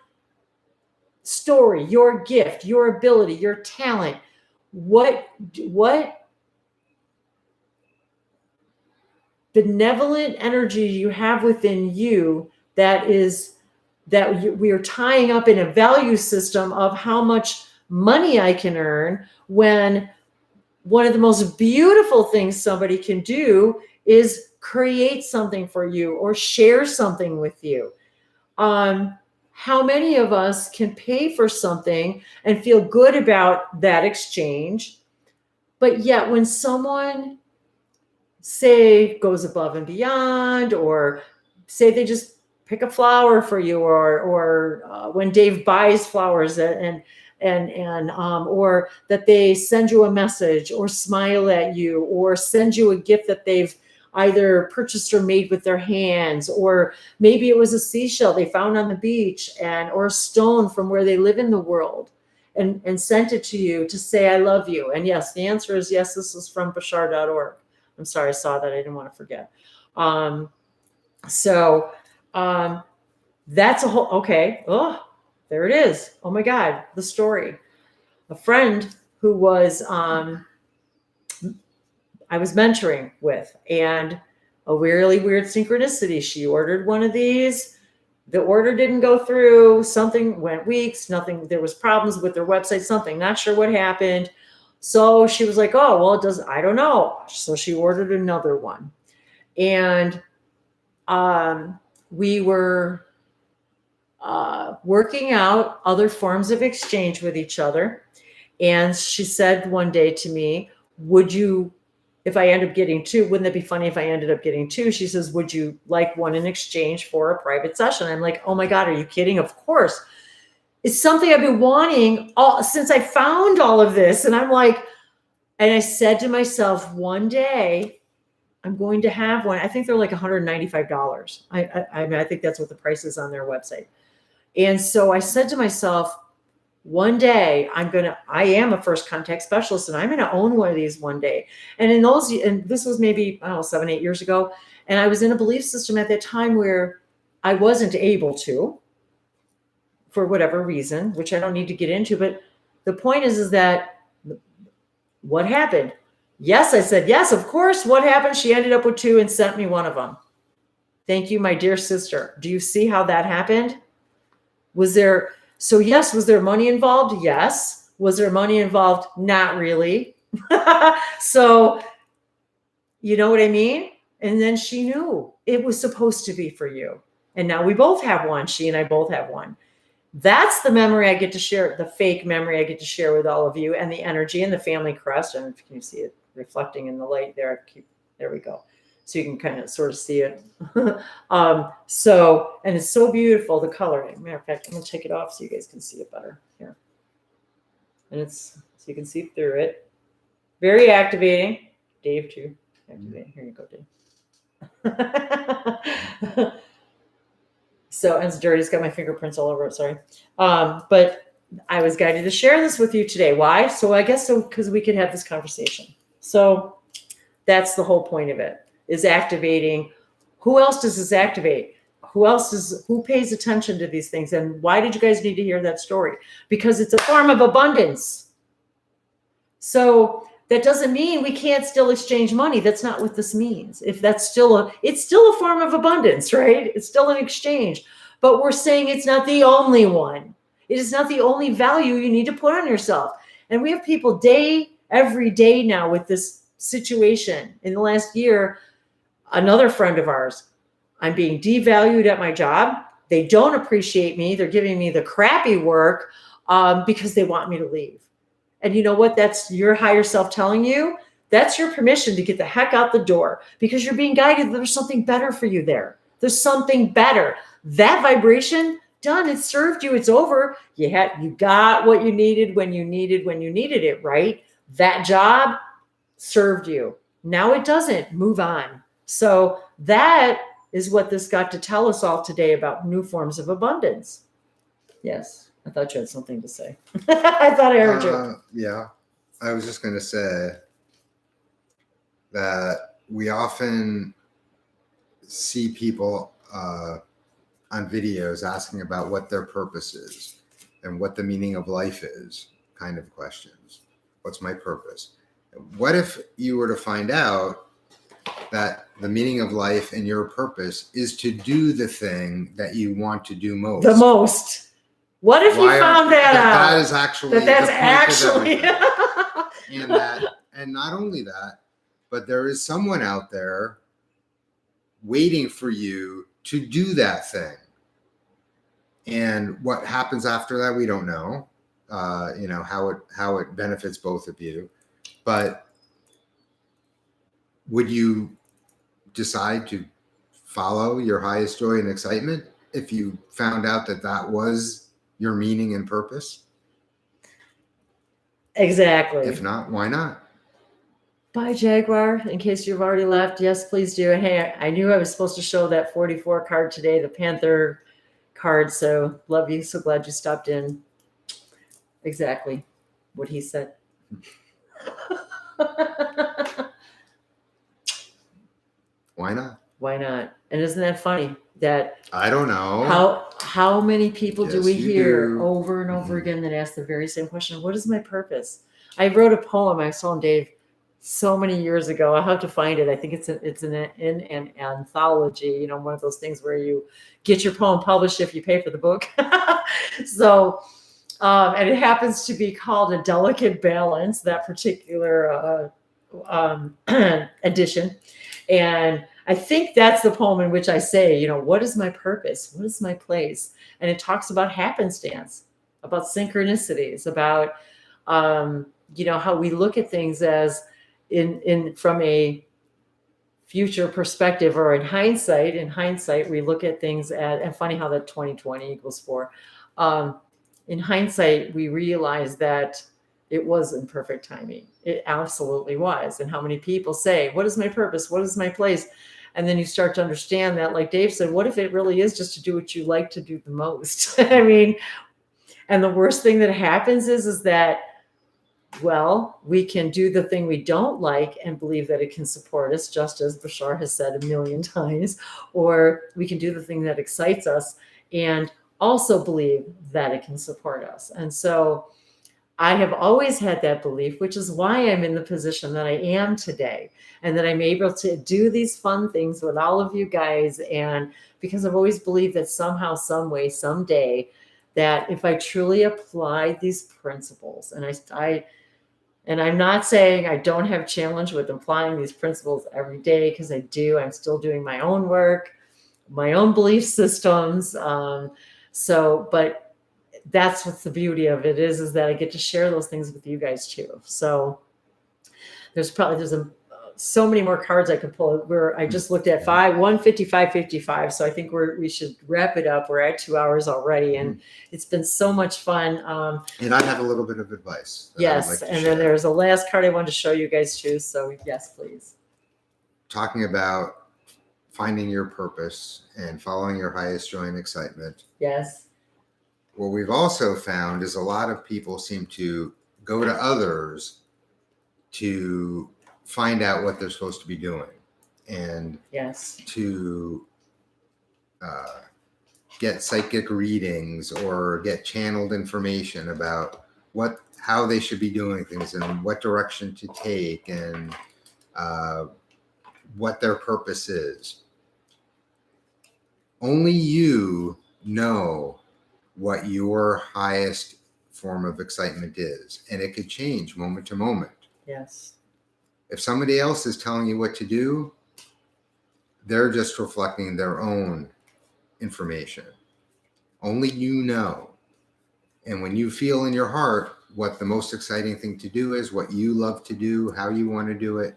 story, your gift, your ability, your talent. What benevolent energy you have within you that we are tying up in a value system of how much money I can earn, when one of the most beautiful things somebody can do is create something for you or share something with you. How many of us can pay for something and feel good about that exchange? But yet when someone, say, goes above and beyond, or say they just pick a flower for you, or when Dave buys flowers and or that they send you a message or smile at you or send you a gift that they've either purchased or made with their hands, or maybe it was a seashell they found on the beach or a stone from where they live in the world and sent it to you to say, I love you. And yes, the answer is yes, this is from Bashar.org. I'm sorry, I saw that. I didn't want to forget. That's a whole, okay. Oh, there it is. Oh my God, the story. A friend who was I was mentoring with, and a really weird synchronicity. She ordered one of these. The order didn't go through. Something went weeks. Nothing. There was problems with their website. Something. Not sure what happened. So she was like, "Oh, well, it does. I don't know." So she ordered another one, and we were working out other forms of exchange with each other. And she said one day to me, "Would you, if I end up getting two, wouldn't that be funny if I ended up getting two?" She says, "Would you like one in exchange for a private session?" I'm like, "Oh my God, are you kidding? Of course." It's something I've been wanting since I found all of this. And I'm like, and I said to myself, one day I'm going to have one. I think they're like $195. I mean, I think that's what the price is on their website. And so I said to myself, one day I am a first contact specialist, and I'm going to own one of these one day. And this was maybe, I don't know, 7, 8 years ago. And I was in a belief system at that time where I wasn't able to, for whatever reason, which I don't need to get into. But the point is that what happened? Yes, I said, yes, of course. What happened? She ended up with two and sent me one of them. Thank you, my dear sister. Do you see how that happened? Was there money involved? Yes. Was there money involved? Not really. So, you know what I mean? And then she knew it was supposed to be for you. And now we both have one. She and I both have one. That's the memory I get to share, the fake memory I get to share with all of you, and the energy and the family crest. And if you can see it reflecting in the light there, there we go. So you can kind of sort of see it. And it's so beautiful, the coloring. Matter of fact, I'm going to take it off so you guys can see it better here. And so you can see through it. Very activating. Dave too. Activating. Here you go, Dave. So, and it's dirty. It's got my fingerprints all over it. Sorry. But I was guided to share this with you today. Why? So I guess because we could have this conversation. So that's the whole point of it, is activating. Who else does this activate? Who pays attention to these things? And why did you guys need to hear that story? Because it's a form of abundance. So that doesn't mean we can't still exchange money. That's not what this means. If that's it's still a form of abundance, right? It's still an exchange, but we're saying it's not the only one. It is not the only value you need to put on yourself. And we have people every day now with this situation. In the last year, another friend of ours, I'm being devalued at my job. They don't appreciate me. They're giving me the crappy work because they want me to leave. And you know what? That's your higher self telling you. That's your permission to get the heck out the door, because you're being guided. There's something better for you there. There's something better. That vibration, done. It served you. It's over. You got what you needed when you needed it, right? That job served you. Now it doesn't. Move on. So that is what this got to tell us all today about new forms of abundance. Yes. I thought you had something to say. I thought I heard you. Yeah. I was just going to say that we often see people on videos asking about what their purpose is and what the meaning of life is, kind of questions. What's my purpose? What if you were to find out that the meaning of life and your purpose is to do the thing that you want to do most? The most. What if you found that out? That is actually that's actually and not only that, but there is someone out there waiting for you to do that thing. And what happens after that, we don't know. How it benefits both of you. But would you decide to follow your highest joy and excitement if you found out that was your meaning and purpose? Exactly. If not, why not? Bye, Jaguar. In case you've already left, yes, please do. Hey, I knew I was supposed to show that 44 card today, the Panther card. So love you. So glad you stopped in. Exactly what he said. Why not? Why not? And isn't that funny that I don't know how many people do we hear do. over and over again that ask the very same question? What is my purpose? I wrote a poem. I saw Dave so many years ago. I'll have to find it. I think it's in an anthology, one of those things where you get your poem published if you pay for the book. So, and it happens to be called A Delicate Balance, that particular edition. And I think that's the poem in which I say, what is my purpose? What is my place? And it talks about happenstance, about synchronicities, about, how we look at things as from a future perspective, or in hindsight, we look at things and funny how that 2020 equals 4. In hindsight, we realize that it wasn't perfect timing. It absolutely was. And how many people say, what is my purpose? What is my place? And then you start to understand that, like Dave said, what if it really is just to do what you like to do the most? I mean, and the worst thing that happens is that, well, we can do the thing we don't like and believe that it can support us, just as Bashar has said a million times, or we can do the thing that excites us and also believe that it can support us. And so I have always had that belief, which is why I'm in the position that I am today, and that I'm able to do these fun things with all of you guys. And because I've always believed that somehow, some way, someday, that if I truly applied these principles, and I'm not saying I don't have challenge with applying these principles every day, because I do. I'm still doing my own work, my own belief systems. But that's what's the beauty of it is that I get to share those things with you guys too. So there's so many more cards I could pull. Where I just looked at 155. So I think we should wrap it up. We're at 2 hours already, and it's been so much fun. And I have a little bit of advice. Yes, and then there's a last card I wanted to show you guys too. So yes, please. Talking about finding your purpose and following your highest joy and excitement. Yes. What we've also found is a lot of people seem to go to others to find out what they're supposed to be doing, and yes, to get psychic readings or get channeled information about how they should be doing things and what direction to take and what their purpose is. Only you know what your highest form of excitement is, and it could change moment to moment. Yes. If somebody else is telling you what to do, they're just reflecting their own information. Only you know. And when you feel in your heart what the most exciting thing to do is, what you love to do, how you want to do it,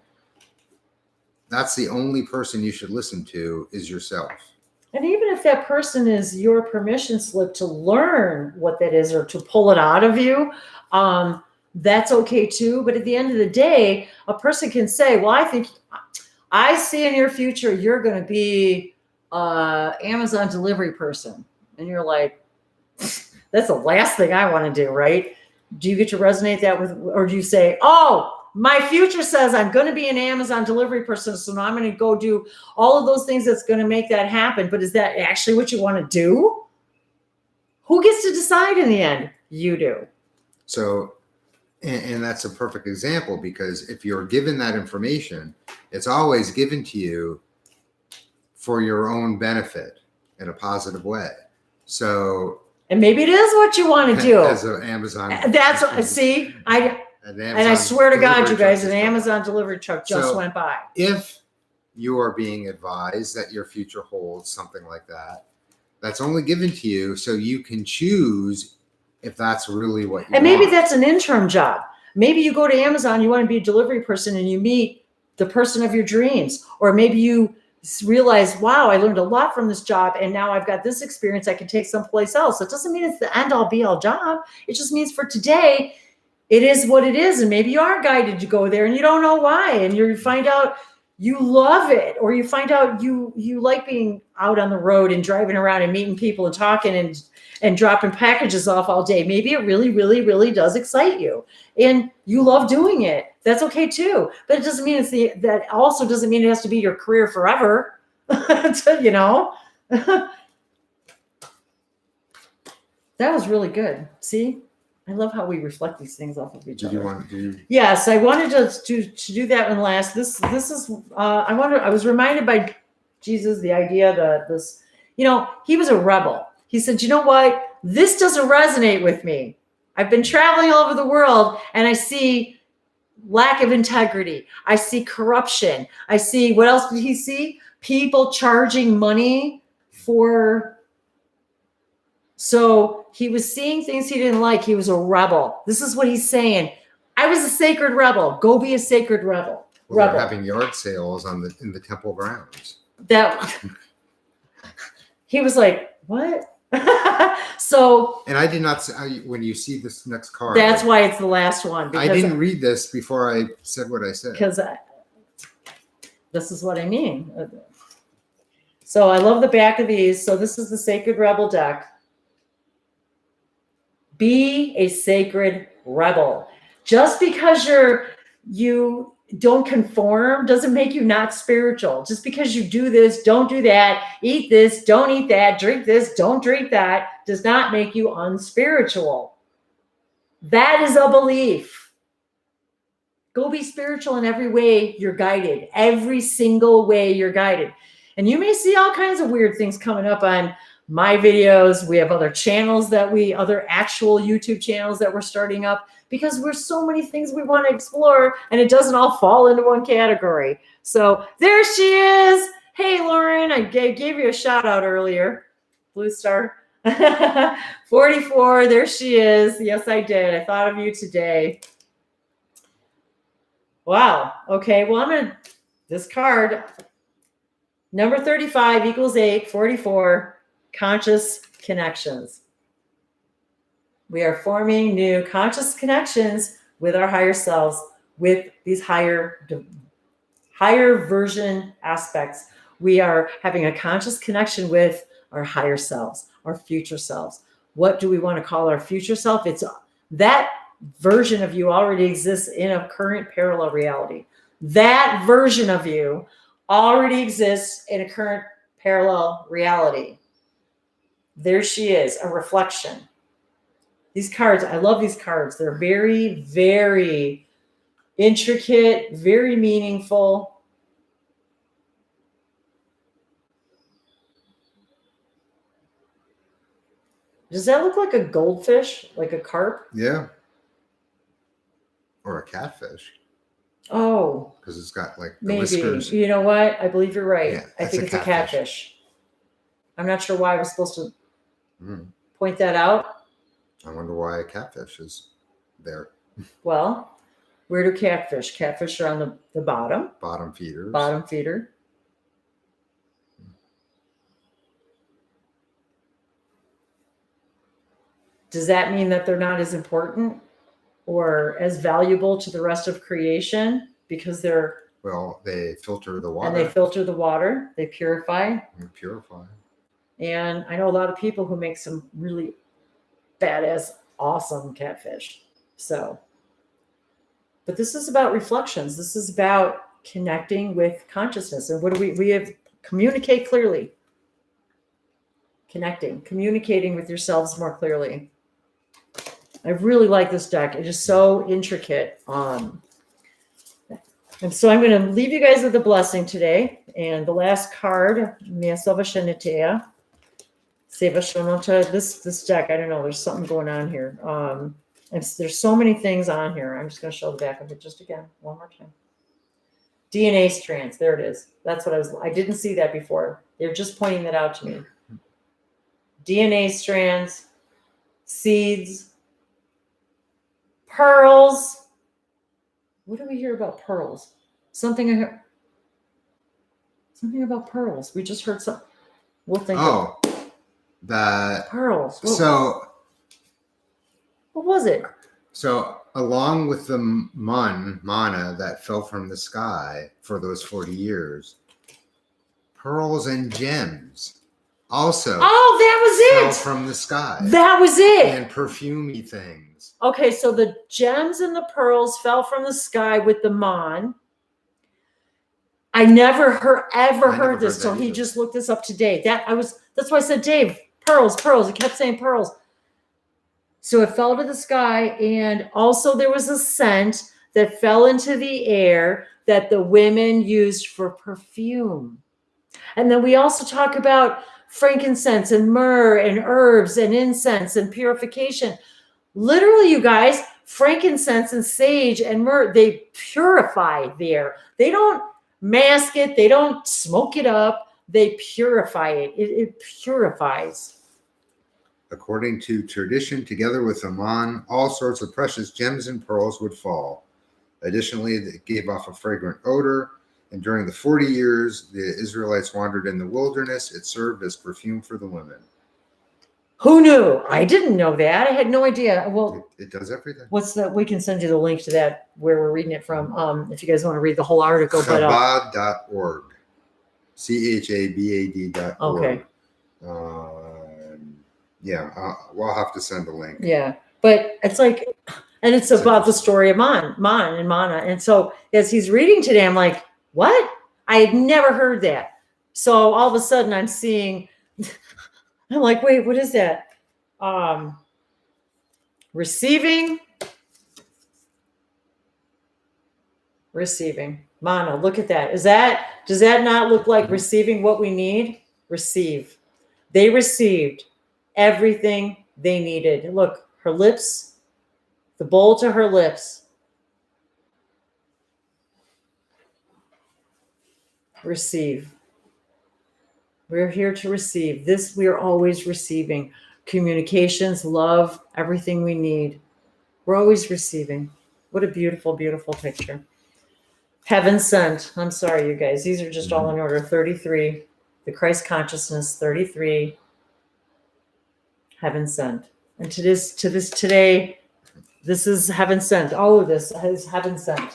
that's the only person you should listen to, is yourself. And even if that person is your permission slip to learn what that is or to pull it out of you, that's okay too. But at the end of the day, a person can say, well, I see in your future, you're going to be an Amazon delivery person. And you're like, that's the last thing I want to do, right? Do you get to resonate that with, or do you say, oh, my future says I'm going to be an Amazon delivery person, so now I'm going to go do all of those things that's going to make that happen. But is that actually what you want to do? Who gets to decide in the end? You do. So, and that's a perfect example, because if you're given that information, it's always given to you for your own benefit in a positive way. So, and maybe it is what you want to do. As an Amazon. And I swear to God, you guys, an Amazon delivery truck just went by. If you are being advised that your future holds something like that, that's only given to you so you can choose if that's really what you want. And maybe that's an interim job. Maybe you go to Amazon, you want to be a delivery person, and you meet the person of your dreams. Or maybe you realize, wow, I learned a lot from this job, and now I've got this experience I can take someplace else. It doesn't mean it's the end all be all job. It just means for today, it is what it is. And maybe you are guided to go there and you don't know why. And you find out you love it, or you find out you like being out on the road and driving around and meeting people and talking and dropping packages off all day. Maybe it really, really, really does excite you and you love doing it. That's okay too. But it doesn't mean that also doesn't mean it has to be your career forever. You know, that was really good. See? I love how we reflect these things off of each other. Yes, I wanted to do that one last. This is I was reminded by Jesus the idea that this, he was a rebel. He said, you know what? This doesn't resonate with me. I've been traveling all over the world and I see lack of integrity. I see corruption. I see, what else did he see? People charging money for. So he was seeing things he didn't like. He was a rebel. This is what he's saying. I was a sacred rebel. Go be a sacred rebel. Well, they're having yard sales in the temple grounds. That he was like, what? So, and I did not say, when you see this next card. That's why it's the last one. I didn't read this before I said what I said. Because this is what I mean. So I love the back of these. So this is the Sacred Rebel deck. Be a sacred rebel. Just because you don't conform doesn't make you not spiritual. Just because you do this, don't do that, eat this, don't eat that, drink this, don't drink that, does not make you unspiritual. That is a belief. Go be spiritual in every way you're guided. Every single way you're guided. And you may see all kinds of weird things coming up on my videos. We have other channels other actual YouTube channels that we're starting up, because there's so many things we want to explore and it doesn't all fall into one category. So there she is. Hey, Lauren, I gave you a shout out earlier. Blue Star 44. There she is. Yes, I did. I thought of you today. Wow. Okay. Well, this card, number 35 equals 8, 44. Conscious connections. We are forming new conscious connections with our higher selves, with these higher version aspects. We are having a conscious connection with our higher selves, our future selves. What do we want to call our future self? It's that version of you already exists in a current parallel reality. That version of you already exists in a current parallel reality. There she is, a reflection. These cards, I love these cards. They're very, very intricate, very meaningful. Does that look like a goldfish, like a carp? Yeah. Or a catfish. Oh. Because it's got like the maybe. whiskers. You know what? I believe you're right. Yeah, I think it's a catfish. I'm not sure why I was supposed to point that out. I wonder why a catfish is there. Well, where do catfish? Catfish are on the bottom. Bottom feeders. Bottom feeder. Does that mean that they're not as important or as valuable to the rest of creation because they're... Well, they filter the water. And they filter the water. They purify. And purify. And I know a lot of people who make some really badass, awesome catfish. So, but this is about reflections. This is about connecting with consciousness. And what do we have? Communicate clearly. Communicating with yourselves more clearly. I really like this deck. It is so intricate. And so I'm going to leave you guys with a blessing today. And the last card, this deck, I don't know, there's something going on here. There's so many things on here. I'm just going to show the back of it just again, one more time. DNA strands, there it is. That's what I didn't see that before. They're just pointing that out to me. DNA strands, seeds, pearls. What do we hear about pearls? Something about pearls. We just heard something. We'll think. Oh, that pearls. So, what was it? So, along with the mana that fell from the sky for those 40 years, pearls and gems also. Oh, that was it. Fell from the sky. That was it. And perfumey things. Okay, so the gems and the pearls fell from the sky with the mon. I never heard this, so he just looked this up today. That's why I said, Dave, pearls. He kept saying pearls. So it fell to the sky, and also there was a scent that fell into the air that the women used for perfume. And then we also talk about frankincense and myrrh and herbs and incense and purification. Literally, you guys, frankincense and sage and myrrh, they purify the air. They don't mask it, they don't smoke it up, they purify it. It purifies. According to tradition, together with Aman, all sorts of precious gems and pearls would fall. Additionally, it gave off a fragrant odor, and during the 40 years the Israelites wandered in the wilderness, it served as perfume for the women. Who knew? I didn't know that. I had no idea. Well, it does everything. What's the? We can send you the link to that where we're reading it from. If you guys want to read the whole article, Chabad.org, CHABAD.org. Okay. Yeah, we'll have to send a link. Yeah, but it's like, and it's about the story of Man and Mana. And so as he's reading today, I'm like, what? I had never heard that. So all of a sudden I'm seeing, I'm like, wait, what is that? Receiving. Mana, look at that. Does that not look like receiving what we need? Receive. They received everything they needed. Look, her lips, the bowl to her lips. Receive. We're here to receive. This we are always receiving. Communications, love, everything we need. We're always receiving. What a beautiful, beautiful picture. Heaven sent. I'm sorry, you guys. These are just all in order. 33. The Christ consciousness, 33. Heaven sent. And to this today, this is heaven sent. All of this is heaven sent.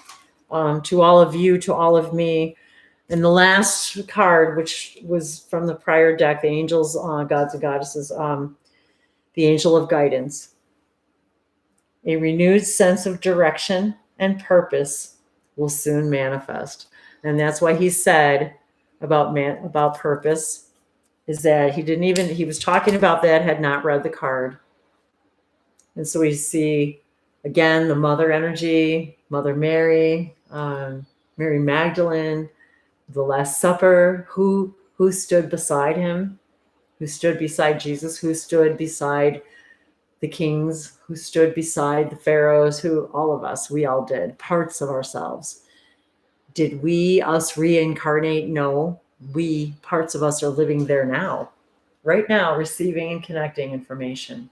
To all of you, to all of me. And the last card, which was from the prior deck, the angels, gods and goddesses, the angel of guidance. A renewed sense of direction and purpose will soon manifest. And that's why he said about purpose is that he was talking about that, had not read the card. And so we see, again, the mother energy, Mother Mary, Mary Magdalene, the Last Supper, who stood beside him, who stood beside Jesus, who stood beside the kings, who stood beside the pharaohs, all of us, we all did, parts of ourselves. Did us reincarnate? No, parts of us are living there now, right now, receiving and connecting information.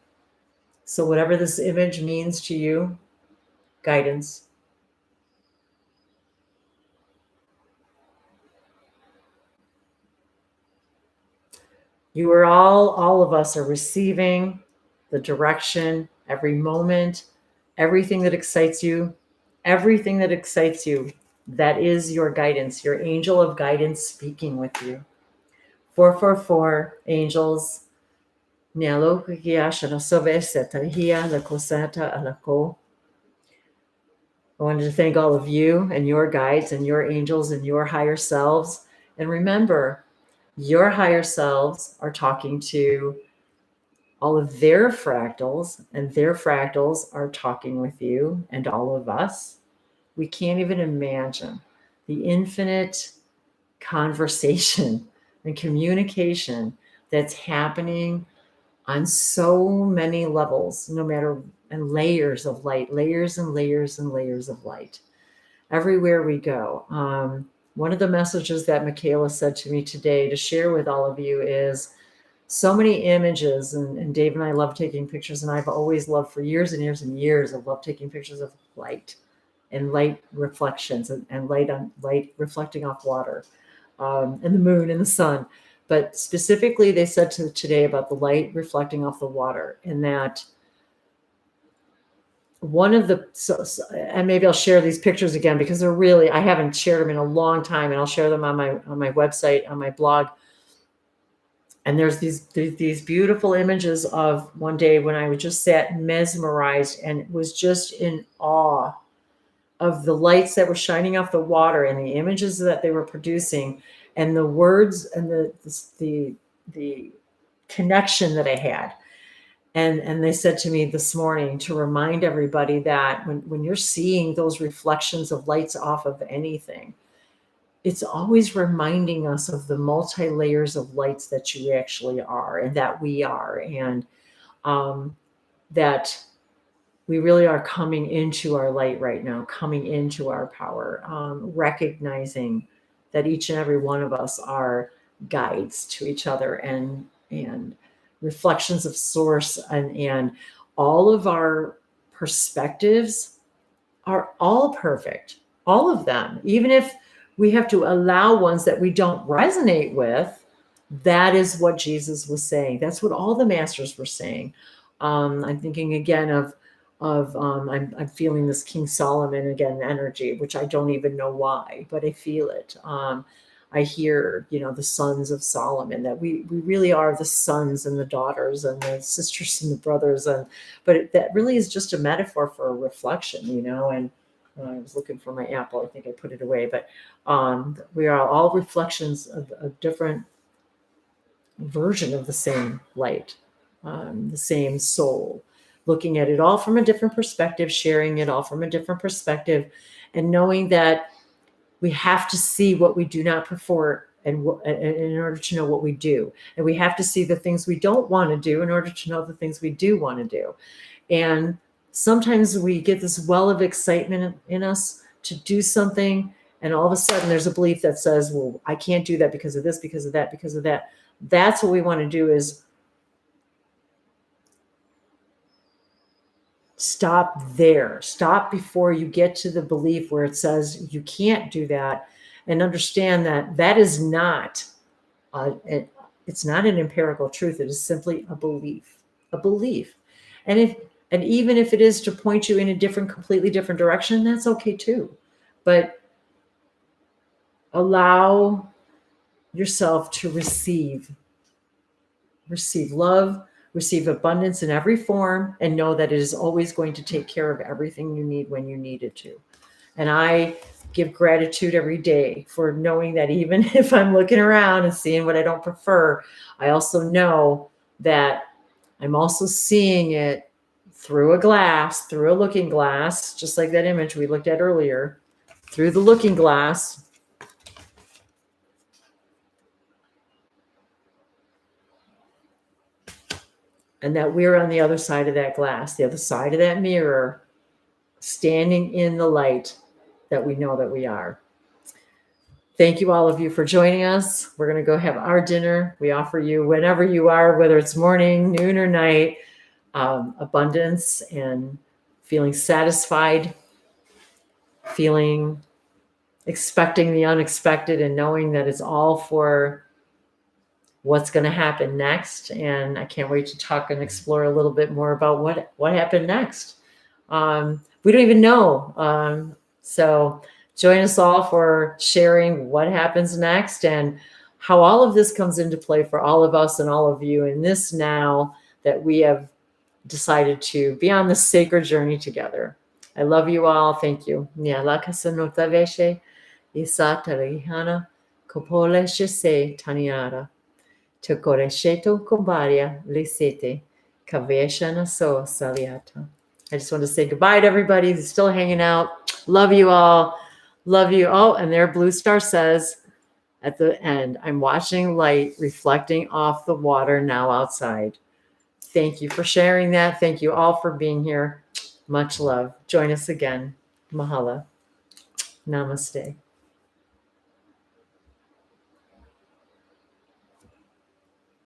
So whatever this image means to you, guidance. You are all of us are receiving the direction every moment, everything that excites you, that is your guidance, your angel of guidance speaking with you. 444 angels. I wanted to thank all of you and your guides and your angels and your higher selves. And remember, your higher selves are talking to all of their fractals, and their fractals are talking with you and all of us. We can't even imagine the infinite conversation and communication that's happening on so many levels, and layers of light, layers and layers and layers of light everywhere we go. One of the messages that Michaela said to me today to share with all of you is so many images, and Dave and I love taking pictures, and I've always loved for years and years and years, I've loved taking pictures of light and light reflections and light reflecting off water, and the moon and the sun. But specifically, they said today about the light reflecting off the water, and that one of and maybe I'll share these pictures again because they're really, I haven't shared them in a long time, and I'll share them on my website, on my blog. And there's these beautiful images of one day when I just sat mesmerized and was just in awe of the lights that were shining off the water and the images that they were producing and the words and the connection that I had. And they said to me this morning to remind everybody that when you're seeing those reflections of lights off of anything, it's always reminding us of the multi layers of lights that you actually are and that we are, and that we really are coming into our light right now, coming into our power, recognizing that each and every one of us are guides to each other and reflections of source, and all of our perspectives are all perfect, all of them, even if we have to allow ones that we don't resonate with. That is what Jesus was saying. That's what all the masters were saying. I'm thinking again of I'm feeling this King Solomon again energy, which I don't even know why, but I feel it. I hear, the sons of Solomon, that we really are the sons and the daughters and the sisters and the brothers, but that really is just a metaphor for a reflection, and I was looking for my apple. I think I put it away, but we are all reflections of a different version of the same light, the same soul, looking at it all from a different perspective, sharing it all from a different perspective, and knowing that we have to see what we do not prefer and in order to know what we do. And we have to see the things we don't want to do in order to know the things we do want to do. And sometimes we get this well of excitement in us to do something, and all of a sudden there's a belief that says, well, I can't do that because of this, because of that, because of that. That's what we want to do, is stop there. Stop before you get to the belief where it says you can't do that, and understand that that is not, it's not an empirical truth. It is simply a belief, a belief. And even if it is to point you in a completely different direction, that's okay too. But allow yourself to receive love, receive abundance in every form, and know that it is always going to take care of everything you need when you need it to. And I give gratitude every day for knowing that even if I'm looking around and seeing what I don't prefer, I also know that I'm also seeing it through a looking glass, just like that image we looked at earlier, through the looking glass. And that we're on the other side of that glass, the other side of that mirror, standing in the light that we know that we are. Thank you, all of you, for joining us. We're going to go have our dinner. We offer you, whenever you are, whether it's morning, noon, or night, abundance and feeling satisfied, expecting the unexpected, and knowing that it's all for what's going to happen next. And I can't wait to talk and explore a little bit more about what happened next. We don't even know. So join us all for sharing what happens next and how all of this comes into play for all of us and all of you in this now that we have decided to be on this sacred journey together. I love you all. Thank you. Tokoresheto Kombaria Lisete Kaveshana So Saliata. I just want to say goodbye to everybody who's still hanging out. Love you all. Love you. Oh, and there Blue Star says at the end, I'm watching light reflecting off the water now outside. Thank you for sharing that. Thank you all for being here. Much love. Join us again. Mahalo. Namaste.